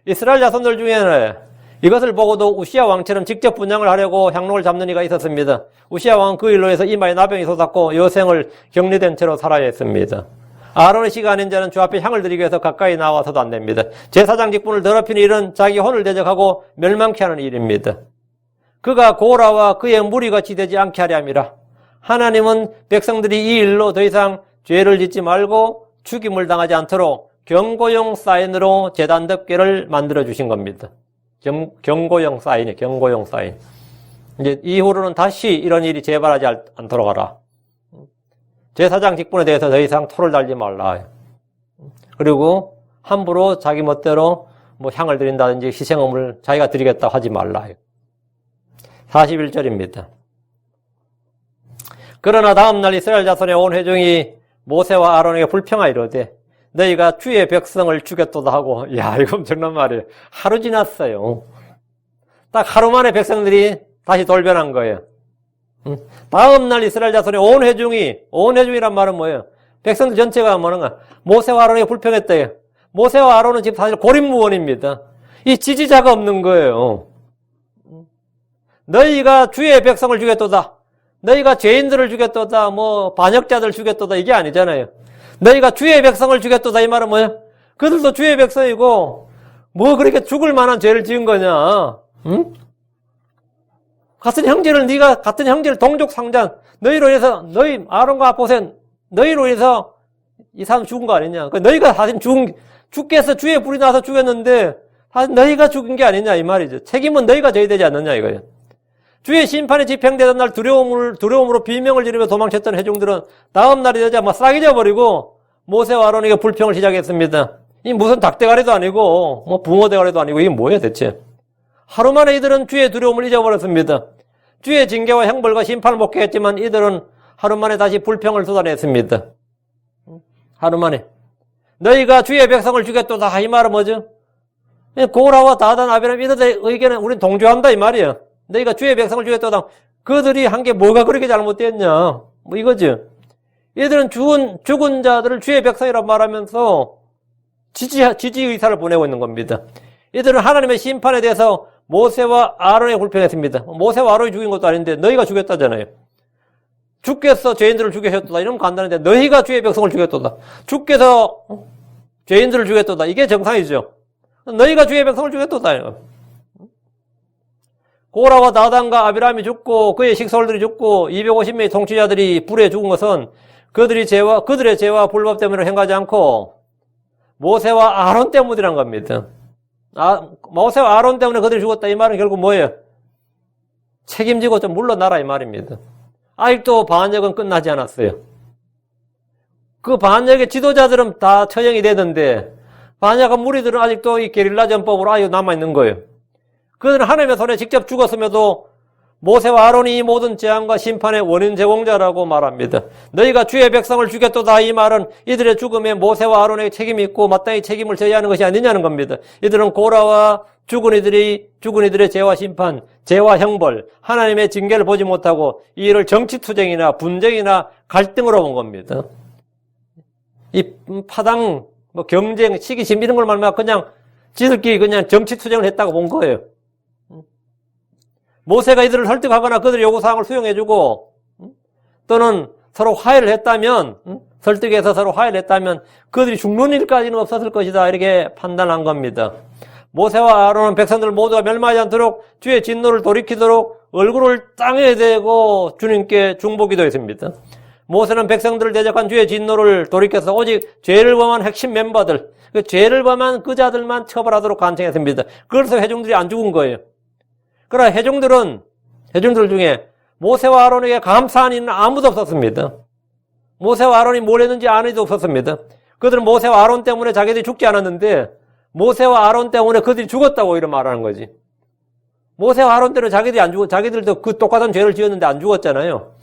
이스라엘 자손들 중에는 이것을 보고도 우시야 왕처럼 직접 분양을 하려고 향로를 잡는 이가 있었습니다. 우시야 왕은 그 일로 해서 이마에 나병이 솟았고 여생을 격리된 채로 살아야 했습니다. 아론의 씨가 아닌 자는 주 앞에 향을 드리기 위해서 가까이 나와서도 안 됩니다. 제사장 직분을 더럽히는 일은 자기 혼을 대적하고 멸망케 하는 일입니다. 그가 고라와 그의 무리같이 되지 않게 하려 함이라. 하나님은 백성들이 이 일로 더 이상 죄를 짓지 말고 죽임을 당하지 않도록 경고용 사인으로 제단 덮개를 만들어 주신 겁니다. 경고용 사인이에요. 경고용 사인. 이제 이후로는 다시 이런 일이 재발하지 않도록 하라. 제사장 직분에 대해서 더 이상 토를 달지 말라. 그리고 함부로 자기 멋대로 뭐 향을 드린다든지 희생음을 자기가 드리겠다 하지 말라. 41절입니다. 그러나 다음날 이스라엘 자손의 온 회중이 모세와 아론에게 불평하여 이르되 너희가 주의 백성을 죽였도다 하고, 야, 이거 엄청난 말이에요. 하루 지났어요. 딱 하루 만에 백성들이 다시 돌변한 거예요. 다음날 이스라엘 자손의 온 회중이란 말은 뭐예요? 백성들 전체가 뭐는가? 모세와 아론에게 불평했대요. 모세와 아론은 지금 사실 고립무원입니다. 이 지지자가 없는 거예요. 너희가 주의 백성을 죽였도다. 너희가 죄인들을 죽였도다. 뭐 반역자들 죽였도다. 이게 아니잖아요. 너희가 주의 백성을 죽였도다. 이 말은 뭐예요? 그들도 주의 백성이고 뭐 그렇게 죽을 만한 죄를 지은 거냐? 응? 같은 형제를 동족 상잔 너희로 인해서 너희 아론과 보센 너희로 인해서 이 사람 죽은 거 아니냐? 너희가 사실 주께서 주의 불이 나서 죽였는데 사실 너희가 죽은 게 아니냐 이 말이죠. 책임은 너희가 져야 되지 않느냐 이거예요. 주의 심판이 집행되던 날 두려움으로 비명을 지르며 도망쳤던 회중들은 다음 날이 되자 막 싹 잊어버리고 모세와 아론에게 불평을 시작했습니다. 이 무슨 닭대가리도 아니고 뭐 붕어대가리도 아니고 이게 뭐예요 대체? 하루 만에 이들은 주의 두려움을 잊어버렸습니다. 주의 징계와 형벌과 심판을 목격했지만 이들은 하루 만에 다시 불평을 쏟아냈습니다. 하루 만에. 너희가 주의 백성을 죽였도다. 이 말은 뭐죠? 고라와 다단, 아비람 이들의 의견은 우린 동조한다 이 말이에요. 너희가 주의 백성을 죽였도다. 그들이 한 게 뭐가 그렇게 잘못됐냐? 뭐 이거죠. 이들은 죽은 자들을 주의 백성이라고 말하면서 지지 의사를 보내고 있는 겁니다. 이들은 하나님의 심판에 대해서 모세와 아론에 불평했습니다. 모세와 아론이 죽인 것도 아닌데 너희가 죽였다잖아요. 주께서 죄인들을 죽이셨도다. 이러면 간단한데 너희가 주의 백성을 죽였도다. 주께서 죄인들을 죽였도다. 이게 정상이죠. 너희가 주의 백성을 죽였도다. 고라와 다단과 아비람이 죽고 그의 식솔들이 죽고 250명의 통치자들이 불에 죽은 것은 그들의 죄와 불법 때문에 행하지 않고 모세와 아론 때문이란 겁니다. 모세와 아론 때문에 그들이 죽었다. 이 말은 결국 뭐예요? 책임지고 좀 물러나라 이 말입니다. 아직도 반역은 끝나지 않았어요. 그 반역의 지도자들은 다 처형이 되는데 반역한 무리들은 아직도 이 게릴라 전법으로 아유 남아있는 거예요. 그들은 하나님의 손에 직접 죽었음에도 모세와 아론이 이 모든 재앙과 심판의 원인 제공자라고 말합니다. 너희가 주의 백성을 죽였도다. 이 말은 이들의 죽음에 모세와 아론에게 책임이 있고 마땅히 책임을 져야 하는 것이 아니냐는 겁니다. 이들은 고라와 죽은 이들의 죄와 심판, 죄와 형벌, 하나님의 징계를 보지 못하고 이 일을 정치투쟁이나 분쟁이나 갈등으로 본 겁니다. 이 파당, 경쟁, 시기심 이런 걸 말하면 그냥 지들끼리 그냥 정치투쟁을 했다고 본 거예요. 모세가 이들을 설득하거나 그들의 요구사항을 수용해주고 또는 서로 화해를 했다면 설득해서 서로 화해를 했다면 그들이 죽는 일까지는 없었을 것이다 이렇게 판단한 겁니다. 모세와 아론은 백성들 모두가 멸망하지 않도록 주의 진노를 돌이키도록 얼굴을 땅에 대고 주님께 중보기도했습니다. 모세는 백성들을 대적한 주의 진노를 돌이켜서 오직 죄를 범한 핵심 멤버들, 그 죄를 범한 그 자들만 처벌하도록 간청했습니다. 그래서 회중들이 안 죽은 거예요. 그러나 회중들 중에 모세와 아론에게 감사한 이는 아무도 없었습니다. 모세와 아론이 뭘 했는지 아는 이도 없었습니다. 그들은 모세와 아론 때문에 자기들이 죽지 않았는데 모세와 아론 때문에 그들이 죽었다고 이런 말하는 거지. 모세와 아론 때문에 자기들이 안 죽었, 자기들도 그 똑같은 죄를 지었는데 안 죽었잖아요.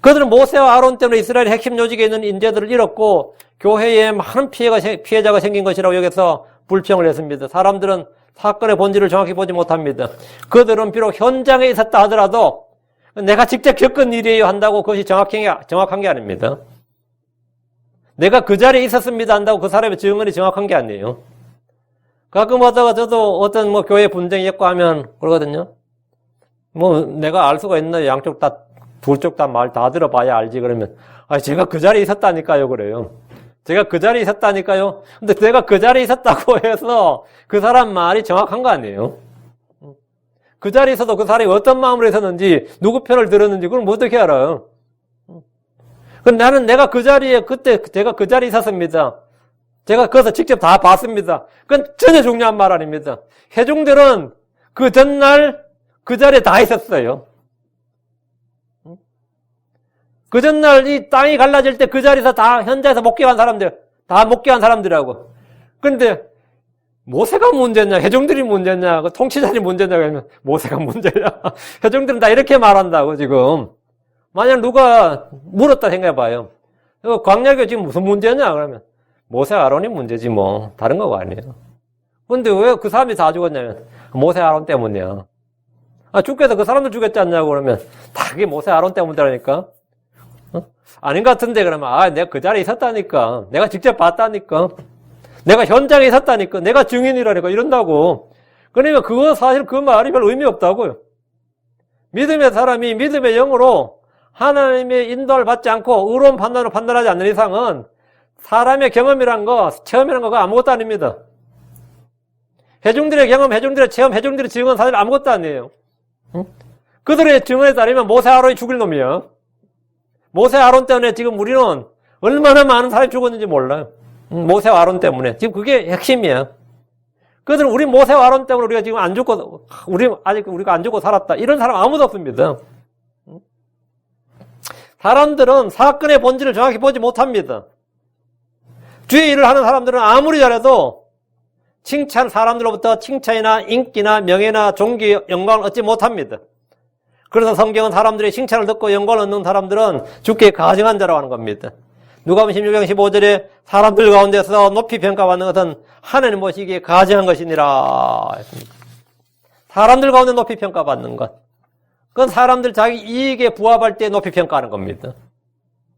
그들은 모세와 아론 때문에 이스라엘 핵심 요직에 있는 인재들을 잃었고 교회에 많은 피해자가 생긴 것이라고 여기서 불평을 했습니다. 사람들은 사건의 본질을 정확히 보지 못합니다. 그들은 비록 현장에 있었다 하더라도 내가 직접 겪은 일이에요 한다고 그것이 정확한 게 아닙니다. 내가 그 자리에 있었습니다 한다고 그 사람의 증언이 정확한 게 아니에요. 가끔 하다가 저도 어떤 뭐 교회 분쟁이 있고 하면 그러거든요. 뭐 내가 알 수가 있나? 양쪽 다, 둘 쪽 다 말 다 들어봐야 알지. 그러면 제가 그 자리에 있었다니까요. 그래요. 제가 그 자리에 있었다니까요. 근데 내가 그 자리에 있었다고 해서 그 사람 말이 정확한 거 아니에요. 그 자리에서도 그 사람이 어떤 마음으로 있었는지, 누구 편을 들었는지, 그걸 어떻게 알아요? 근데 나는 내가 그 자리에, 그때 제가 그 자리에 있었습니다. 제가 거기서 직접 다 봤습니다. 그건 전혀 중요한 말 아닙니다. 회중들은 그 전날 그 자리에 다 있었어요. 그 전날 이 땅이 갈라질 때 그 자리에서 다 현장에서 목격한 사람들, 다 목격한 사람들이라고. 그런데 모세가 문제냐, 회중들이 문제냐, 그 통치자들이 문제냐, 그러면 모세가 문제야. 회중들은 다 이렇게 말한다고, 지금. 만약 누가 물었다 생각해봐요. 광야교 지금 무슨 문제냐, 그러면. 모세 아론이 문제지, 뭐. 다른 거가 아니에요. 근데 왜 그 사람이 다 죽었냐면, 모세 아론 때문이야. 죽겠어. 그 사람들 죽였지 않냐고, 그러면. 다 그게 모세 아론 때문이라니까. 아닌 것 같은데, 그러면, 내가 그 자리에 있었다니까. 내가 직접 봤다니까. 내가 현장에 있었다니까. 내가 증인이라니까. 이런다고. 그러니까 그거 사실 그 말이 별 의미 없다고요. 믿음의 사람이 믿음의 영으로 하나님의 인도를 받지 않고 의로운 판단으로 판단하지 않는 이상은 사람의 경험이란 거, 체험이란 거가 아무것도 아닙니다. 회중들의 경험, 회중들의 체험, 회중들의 증언은 사실 아무것도 아니에요. 그들의 증언에 따르면 모세 아론이 죽일 놈이야. 모세 아론 때문에 지금 우리는 얼마나 많은 사람이 죽었는지 몰라요. 모세와 아론 때문에. 지금 그게 핵심이야. 그들은 우리 모세와 아론 때문에 우리가 지금 안 죽고, 우리가 안 죽고 살았다. 이런 사람 아무도 없습니다. 사람들은 사건의 본질을 정확히 보지 못합니다. 주의 일을 하는 사람들은 아무리 잘해도 사람들로부터 칭찬이나 인기나 명예나 존귀, 영광을 얻지 못합니다. 그래서 성경은 사람들의 칭찬을 듣고 영광을 얻는 사람들은 주께 가증한 자라고 하는 겁니다. 누가복음 16장 15절에 사람들 가운데서 높이 평가받는 것은 하나님 보시기에 가증한 것이니라 했습니다. 사람들 가운데 높이 평가받는 것. 그건 사람들 자기 이익에 부합할 때 높이 평가하는 겁니다.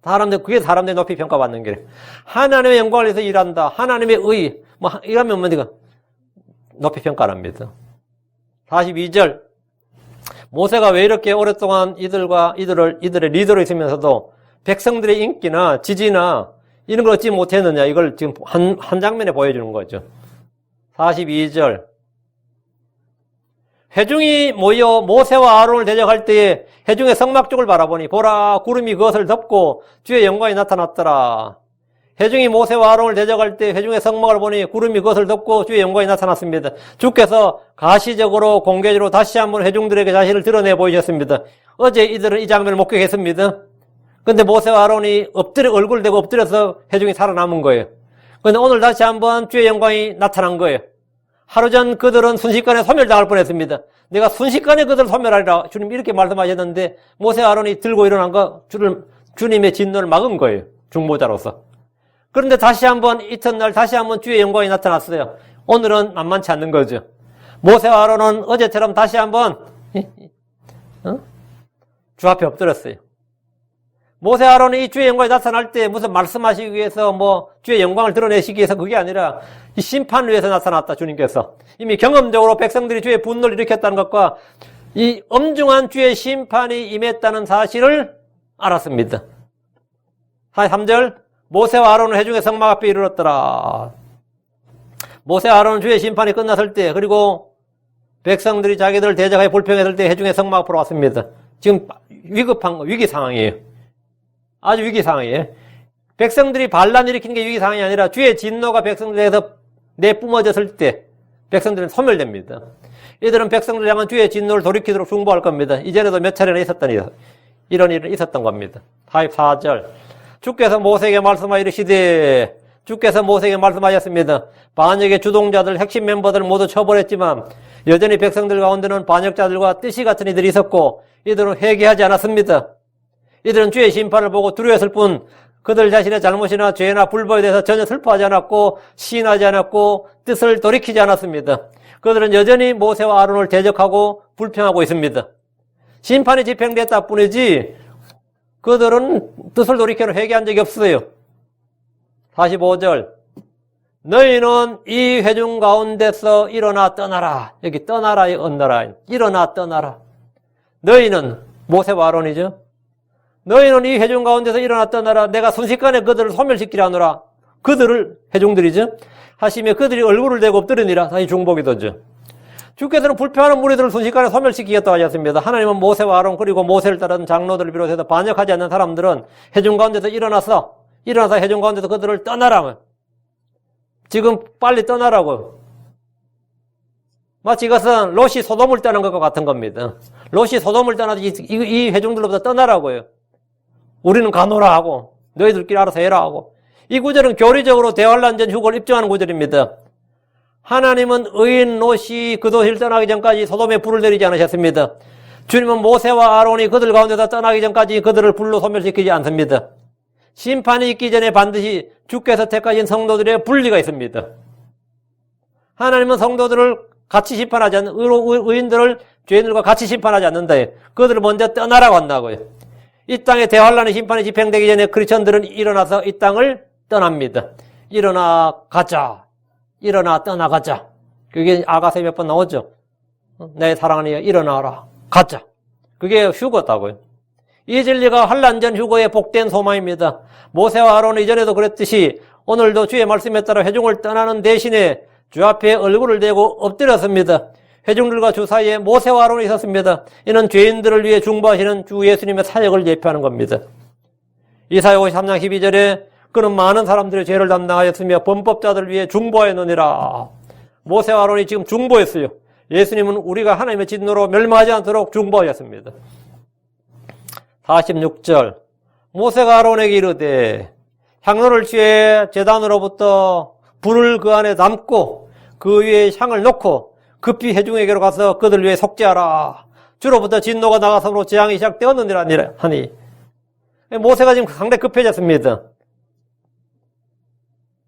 그게 사람들이 높이 평가받는 게. 하나님의 영광을 위해서 일한다. 하나님의 의. 이러면 뭔가 높이 평가합니다. 42절. 모세가 왜 이렇게 오랫동안 이들의 리더로 있으면서도 백성들의 인기나 지지나 이런 걸 얻지 못했느냐. 이걸 지금 한 장면에 보여주는 거죠. 42절. 회중이 모여 모세와 아론을 대적할 때에 회중의 성막 쪽을 바라보니 보라 구름이 그것을 덮고 주의 영광이 나타났더라. 회중이 모세와 아론을 대적할 때 회중의 성막을 보니 구름이 그것을 덮고 주의 영광이 나타났습니다. 주께서 가시적으로 공개적으로 다시 한번 회중들에게 자신을 드러내 보이셨습니다. 어제 이들은 이 장면을 목격했습니다. 근데 모세와 아론이 얼굴 대고 엎드려서 회중이 살아남은 거예요. 근데 오늘 다시 한번 주의 영광이 나타난 거예요. 하루 전 그들은 순식간에 소멸당할 뻔했습니다. 내가 순식간에 그들을 소멸하리라 주님 이렇게 말씀하셨는데 모세와 아론이 들고 일어난 거 주님의 진노를 막은 거예요. 중보자로서. 그런데 다시 한번 이튿날 다시 한번 주의 영광이 나타났어요. 오늘은 만만치 않는 거죠. 모세와 아론은 어제처럼 다시 한번 주 앞에 엎드렸어요. 모세 아론이 이 주의 영광이 나타날 때 무슨 말씀하시기 위해서 주의 영광을 드러내시기 위해서 그게 아니라 이 심판을 위해서 나타났다 주님께서. 이미 경험적으로 백성들이 주의 분노를 일으켰다는 것과 이 엄중한 주의 심판이 임했다는 사실을 알았습니다. 43절 모세와 아론은 회중의 성막 앞에 이르렀더라. 모세와 아론은 주의 심판이 끝났을 때 그리고 백성들이 자기들을 대적하여 불평했을 때 회중의 성막 앞으로 왔습니다. 지금 위기 상황이에요. 아주 위기 상황이에요. 백성들이 반란 일으키는 게 위기 상황이 아니라 주의 진노가 백성들에서 내뿜어졌을 때 백성들은 소멸됩니다. 이들은 백성들 향한 주의 진노를 돌이키도록 중보할 겁니다. 이전에도 몇 차례나 이런 일이 있었던 겁니다. 44절 주께서 모세에게 말씀하여 이르시되 주께서 모세에게 말씀하셨습니다. 반역의 주동자들 핵심 멤버들을 모두 처벌했지만 여전히 백성들 가운데는 반역자들과 뜻이 같은 이들이 있었고 이들은 회개하지 않았습니다. 이들은 주의 심판을 보고 두려웠을 뿐 그들 자신의 잘못이나 죄나 불법에 대해서 전혀 슬퍼하지 않았고 시인하지 않았고 뜻을 돌이키지 않았습니다. 그들은 여전히 모세와 아론을 대적하고 불평하고 있습니다. 심판이 집행됐다 뿐이지 그들은 뜻을 돌이켜는 회개한 적이 없어요. 45절 너희는 이 회중 가운데서 일어나 떠나라. 여기 떠나라의 언나라. 일어나 떠나라. 너희는 모세와 아론이죠. 너희는 이 회중 가운데서 일어나 떠나라. 내가 순식간에 그들을 소멸시키려 하노라. 그들을 회중들이죠. 하시며 그들이 얼굴을 대고 엎드리니라. 다시 중복이 되죠. 주께서는 불평하는 무리들을 순식간에 소멸시키겠다고 하셨습니다. 하나님은 모세와 아론 그리고 모세를 따르는 장로들을 비롯해서 반역하지 않는 사람들은 회중 가운데서 일어나서 회중 가운데서 그들을 떠나라. 지금 빨리 떠나라고. 마치 이것은 롯이 소돔을 떠난 것과 같은 겁니다. 롯이 소돔을 떠나서 이 회중들로부터 떠나라고요. 우리는 가노라 하고 너희들끼리 알아서 해라 하고. 이 구절은 교리적으로 대환란전 휴거를 입증하는 구절입니다. 하나님은 의인 롯이 그 도시를 떠나기 전까지 소돔에 불을 내리지 않으셨습니다. 주님은 모세와 아론이 그들 가운데서 떠나기 전까지 그들을 불로 소멸시키지 않습니다. 심판이 있기 전에 반드시 주께서 택하신 성도들의 분리가 있습니다. 하나님은 성도들을 같이 심판하지 않는, 의인들을 죄인들과 같이 심판하지 않는다. 그들을 먼저 떠나라고 한다고요. 이 땅에 대환란의 심판이 집행되기 전에 크리스천들은 일어나서 이 땅을 떠납니다. 일어나 가자. 일어나 떠나가자. 그게 아가서에 몇 번 나오죠. 내 사랑하는 이여 일어나라. 가자. 그게 휴거다고요. 이 진리가 환란전 휴거의 복된 소망입니다. 모세와 아론은 이전에도 그랬듯이 오늘도 주의 말씀에 따라 회중을 떠나는 대신에 주 앞에 얼굴을 대고 엎드렸습니다. 회중들과 주 사이에 모세와 아론이 있었습니다. 이는 죄인들을 위해 중보하시는 주 예수님의 사역을 예표하는 겁니다. 이사야 53장 12절에 그는 많은 사람들의 죄를 담당하였으며 범법자들을 위해 중보하였느니라. 모세와 아론이 지금 중보했어요. 예수님은 우리가 하나님의 진노로 멸망하지 않도록 중보하였습니다. 46절 모세가 아론에게 이르되 향로를 취해 제단으로부터 불을 그 안에 담고 그 위에 향을 놓고 급히 회중에게로 가서 그들 위해 속죄하라. 주로부터 진노가 나가서로 재앙이 시작되었느니라 하니 모세가 지금 상당히 급해졌습니다.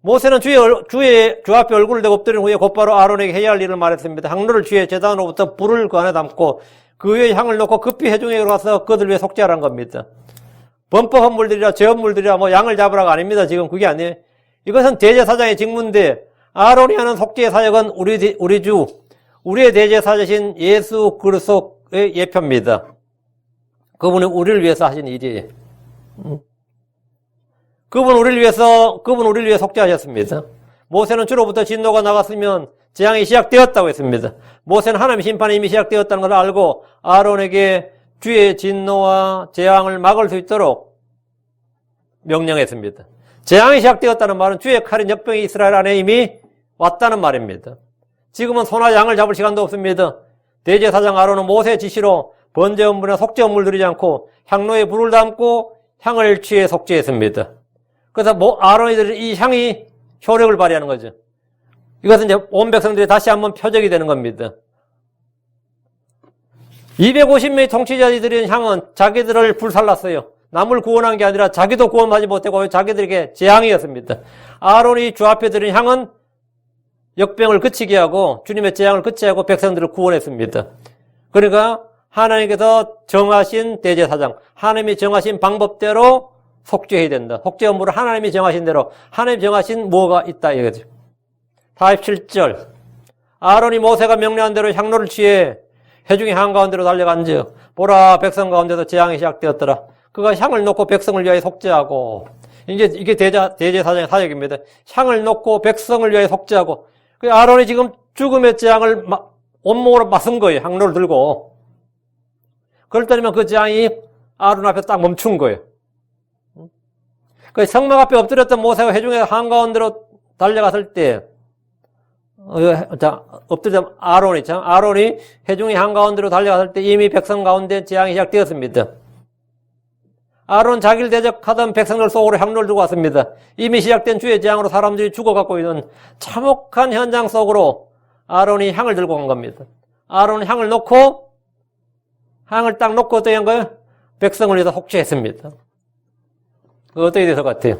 모세는 주 앞에 얼굴을 대고 엎드린 후에 곧바로 아론에게 해야 할 일을 말했습니다. 향로를 취해 제단으로부터 불을 그 안에 담고 그 위에 향을 놓고 급히 회중에게로 가서 그들 위해 속죄하라는 겁니다. 범법한 물들이라 죄업물들이라 양을 잡으라가 아닙니다. 지금 그게 아니에요. 이것은 대제사장의 직무인데 아론이 하는 속죄의 사역은 우리의 대제사장이신 예수 그리스도의 예표입니다. 그분이 우리를 위해서 하신 일이에요. 그분 우리를 위해 속죄하셨습니다. 모세는 주로부터 진노가 나갔으면 재앙이 시작되었다고 했습니다. 모세는 하나님의 심판이 이미 시작되었다는 걸 알고 아론에게 주의 진노와 재앙을 막을 수 있도록 명령했습니다. 재앙이 시작되었다는 말은 주의 칼인 역병이 이스라엘 안에 이미 왔다는 말입니다. 지금은 소나 양을 잡을 시간도 없습니다. 대제사장 아론은 모세의 지시로 번제음물이나 속죄음물 드리지 않고 향로에 불을 담고 향을 취해 속죄했습니다. 그래서 아론이들이 이 향이 효력을 발휘하는 거죠. 이것은 이제 온 백성들이 다시 한번 표적이 되는 겁니다. 250명의 통치자들이 드린 향은 자기들을 불살랐어요. 남을 구원한 게 아니라 자기도 구원하지 못하고 자기들에게 재앙이었습니다. 아론이 주 앞에 드린 향은 역병을 그치게 하고 주님의 재앙을 그치게 하고 백성들을 구원했습니다. 그러니까 하나님께서 정하신 대제사장, 하나님이 정하신 방법대로 속죄해야 된다. 속죄 업무를 하나님이 정하신 대로 하나님이 정하신 뭐가 있다 이거죠. 47절 아론이 모세가 명령한 대로 향로를 취해 회중의 한가운데로 달려간즉 보라 백성 가운데서 재앙이 시작되었더라. 그가 향을 놓고 백성을 위하여 속죄하고 이게 대제사장의 사역입니다. 향을 놓고 백성을 위하여 속죄하고 그 아론이 지금 죽음의 재앙을 온몸으로 맞은 거예요. 향로를 들고. 그럴 때면 그 재앙이 아론 앞에 딱 멈춘 거예요. 그 성막 앞에 엎드렸던 모세가 회중의 한가운데로 달려갔을 때 엎드렸던 아론이 회중의 한가운데로 달려갔을 때 이미 백성 가운데 재앙이 시작되었습니다. 아론 자기를 대적하던 백성들 속으로 향로를 들고 왔습니다. 이미 시작된 주의 재앙으로 사람들이 죽어가고 있는 참혹한 현장 속으로 아론이 향을 들고 간 겁니다. 아론은 향을 딱 놓고 어떻게 한 거예요? 백성을 위해서 속죄했습니다. 어떻게 돼서 같아요?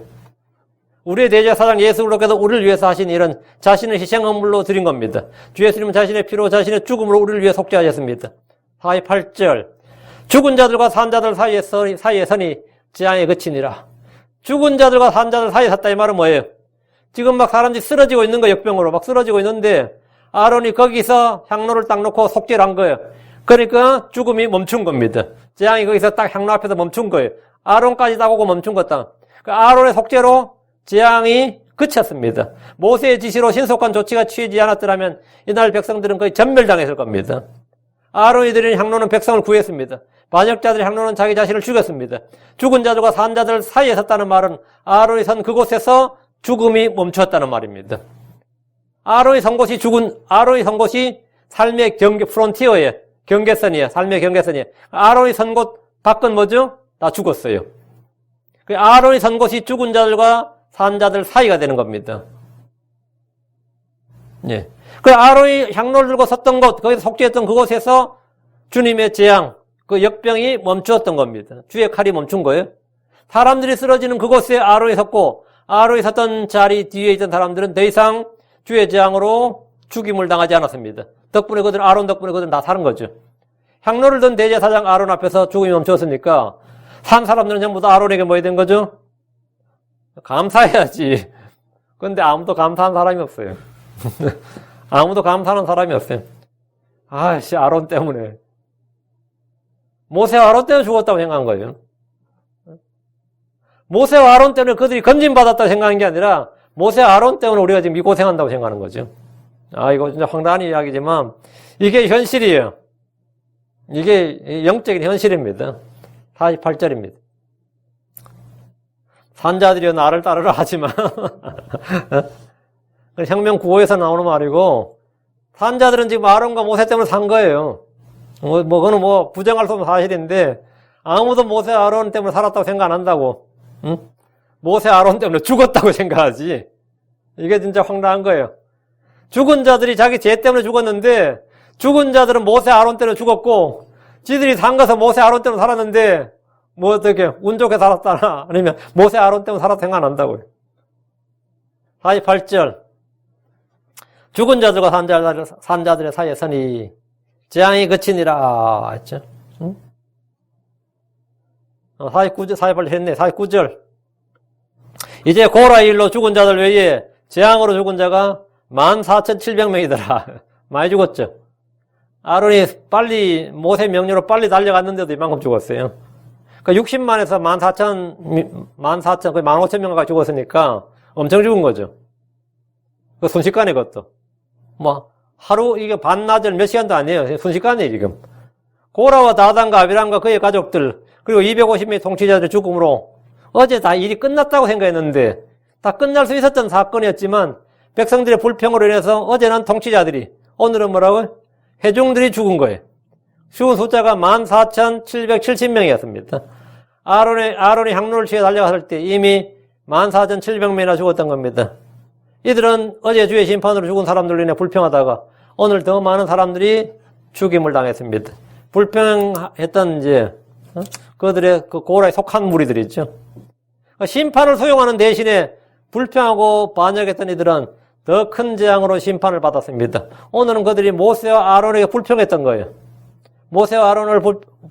우리의 대제사장 예수 그리스도께서 우리를 위해서 하신 일은 자신의 희생헌물로 드린 겁니다. 주 예수님은 자신의 피로 자신의 죽음으로 우리를 위해 속죄하셨습니다. 48절 죽은 자들과 산 자들 사이에 서니 재앙에 그치니라. 죽은 자들과 산 자들 사이에 섰다 이 말은 뭐예요? 지금 막 사람들이 쓰러지고 있는 거예요. 역병으로 막 쓰러지고 있는데 아론이 거기서 향로를 딱 놓고 속죄를 한 거예요. 그러니까 죽음이 멈춘 겁니다. 재앙이 거기서 딱 향로 앞에서 멈춘 거예요. 아론까지 딱 오고 멈춘 거다. 그 아론의 속죄로 재앙이 그쳤습니다. 모세의 지시로 신속한 조치가 취하지 않았더라면 이날 백성들은 거의 전멸당했을 겁니다. 아론이 드린 향로는 백성을 구했습니다. 반역자들의 향로는 자기 자신을 죽였습니다. 죽은 자들과 산 자들 사이에 섰다는 말은 아론이 선 그곳에서 죽음이 멈추었다는 말입니다. 아론이 선 곳이 삶의 프론티어에 경계선이에요. 삶의 경계선이에요. 아론이 선 곳 밖은 뭐죠? 다 죽었어요. 아론이 선 곳이 죽은 자들과 산 자들 사이가 되는 겁니다. 예. 그 아론이 향로를 들고 섰던 곳, 거기서 속죄했던 그곳에서 주님의 재앙, 그 역병이 멈추었던 겁니다. 주의 칼이 멈춘 거예요. 사람들이 쓰러지는 그곳에 아론이 섰고, 아론이 섰던 자리 뒤에 있던 사람들은 더 이상 주의 재앙으로 죽임을 당하지 않았습니다. 아론 덕분에 그들은 다 사는 거죠. 향로를 든 대제사장 아론 앞에서 죽음이 멈추었으니까, 산 사람들은 전부 다 아론에게 뭐 해야 된 거죠? 감사해야지. 근데 아무도 감사한 사람이 없어요. 아무도 감사하는 사람이 없어요. 아이씨, 아론 때문에. 모세와 아론 때문에 죽었다고 생각한 거예요. 모세와 아론 때문에 그들이 건진받았다고 생각한 게 아니라 모세와 아론 때문에 우리가 지금 이 고생한다고 생각하는 거죠. 아, 이거 진짜 황당한 이야기지만 이게 현실이에요. 이게 영적인 현실입니다. 48절입니다. 산자들이여 나를 따르라 하지만 혁명 9호에서 나오는 말이고 산자들은 지금 아론과 모세 때문에 산 거예요. 그거는 부정할 수 없는 사실인데 아무도 모세 아론 때문에 살았다고 생각 안 한다고. 응? 모세 아론 때문에 죽었다고 생각하지. 이게 진짜 황당한 거예요. 죽은 자들이 자기 죄 때문에 죽었는데 죽은 자들은 모세 아론 때문에 죽었고 지들이 산 것은 모세 아론 때문에 살았는데 어떻게 운 좋게 살았다나 아니면 모세 아론 때문에 살았다 생각 안 한다고요. 48절 죽은 자들과 산 자들의 사이에 서니 재앙이 그치니라 했죠. 응? 49절, 48절 했네. 49절. 이제 고라의 일로 죽은 자들 외에 재앙으로 죽은 자가 14,700명이더라. 많이 죽었죠. 아론이 모세 명령으로 빨리 달려갔는데도 이만큼 죽었어요. 그러니까 60만에서 14,000, 거의 15,000명 가까이 죽었으니까 엄청 죽은 거죠. 그 순식간에 그것도. 하루, 이게 반나절 몇 시간도 아니에요. 순식간에 지금. 고라와 다단과 아비람과 그의 가족들, 그리고 250명의 통치자들의 죽음으로 어제 다 일이 끝났다고 생각했는데, 다 끝날 수 있었던 사건이었지만, 백성들의 불평으로 인해서 어제는 통치자들이, 오늘은 뭐라고요? 회중들이 죽은 거예요. 죽은 숫자가 14,770명이었습니다. 아론이 향로를 취해 달려갔을 때 이미 14,700명이나 죽었던 겁니다. 이들은 어제 주의 심판으로 죽은 사람들로 인해 불평하다가 오늘 더 많은 사람들이 죽임을 당했습니다. 불평했던 그들의 그 고라에 속한 무리들이 있죠. 심판을 수용하는 대신에 불평하고 반역했던 이들은 더 큰 재앙으로 심판을 받았습니다. 오늘은 그들이 모세와 아론에게 불평했던 거예요. 모세와 아론을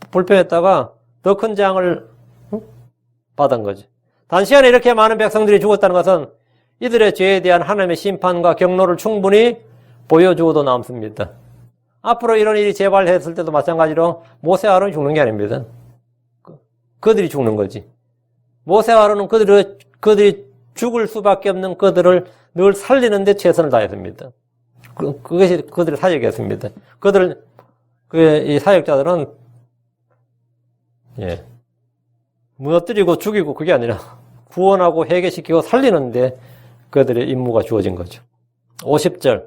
불평했다가 더 큰 재앙을 받은 거죠. 단시간에 이렇게 많은 백성들이 죽었다는 것은 이들의 죄에 대한 하나님의 심판과 경로를 충분히 보여주고도 남습니다. 앞으로 이런 일이 재발했을 때도 마찬가지로 모세와 아론이 죽는 게 아닙니다. 그들이 죽는 거지. 모세와 아론은 그들이 죽을 수밖에 없는 그들을 늘 살리는 데 최선을 다했습니다. 그것이 그들의 사역이었습니다. 이 사역자들은, 무너뜨리고 죽이고 그게 아니라 구원하고 회개시키고 살리는데 그들의 임무가 주어진 거죠. 50절.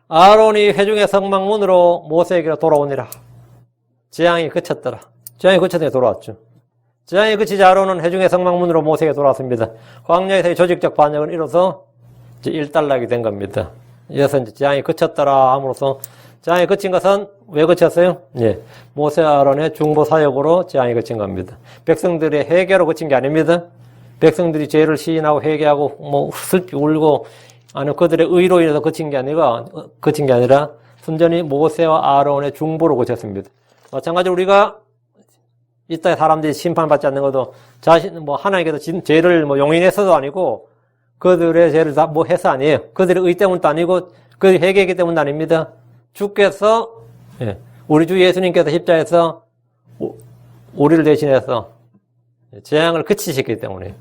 아론이 회중의 성막문으로 모세에게로 돌아오니라. 재앙이 그쳤더라. 재앙이 그쳤더니 돌아왔죠. 재앙이 그치자 아론은 회중의 성막문으로 모세에게 돌아왔습니다. 광야에서의 조직적 반역은 이로써 이제 일단락이 된 겁니다. 이어서 이제 재앙이 그쳤더라 함으로써 재앙이 그친 것은 왜 그쳤어요? 모세와 아론의 중보 사역으로 재앙이 그친 겁니다. 백성들의 회개로 그친 게 아닙니다. 백성들이 죄를 시인하고 회개하고 슬피 울고 아니면 그들의 의로 인해서 그친 게 아니라 순전히 모세와 아론의 중보로 그쳤습니다. 마찬가지로 우리가 이따 사람들이 심판받지 않는 것도 자신, 뭐, 하나님께서 죄를 뭐 용인해서도 아니고, 그들의 죄를 다 뭐 해서 아니에요. 그들의 의 때문도 아니고, 그들이 회개했기 때문도 아닙니다. 주께서, 예, 우리 주 예수님께서 십자에서 우리를 대신해서 재앙을 그치셨기 때문에,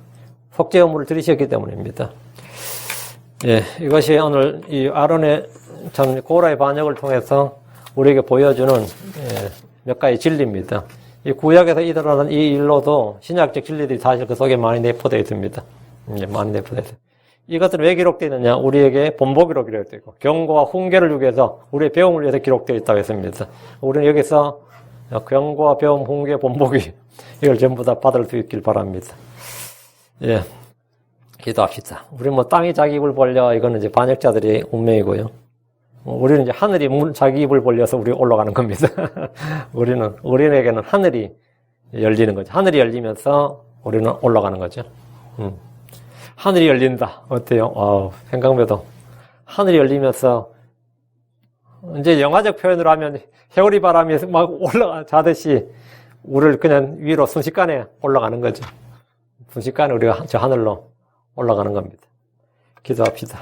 속죄의무를 들이셨기 때문입니다. 예, 이것이 오늘 이 아론의 참 고라의 반역을 통해서 우리에게 보여주는 몇 가지 진리입니다. 이 구약에서 일어나는 이 일로도 신약적 진리들이 사실 그 속에 많이 내포되어 있습니다. 많이 내포되어 있습니다. 이것은 왜 기록되어 있느냐? 우리에게 본보기로 기록되어 있고 경고와 훈계를 주기 위해서 우리의 배움을 위해서 기록되어 있다고 했습니다. 우리는 여기서 경고와 배움, 훈계, 본보기 이걸 전부 다 받을 수 있길 바랍니다. 예, 기도합시다. 우리 뭐 땅이 자기 입을 벌려 이거는 이제 반역자들의 운명이고요. 우리는 이제 하늘이 자기 입을 벌려서 우리 올라가는 겁니다. 우리에게는 하늘이 열리는 거죠. 하늘이 열리면서 우리는 올라가는 거죠. 하늘이 열린다. 어때요? 생각해도 하늘이 열리면서 이제 영화적 표현으로 하면 해오리 바람이 막 자듯이 우리를 그냥 위로 순식간에 올라가는 거죠. 순식간에 우리가 저 하늘로 올라가는 겁니다. 기도합시다.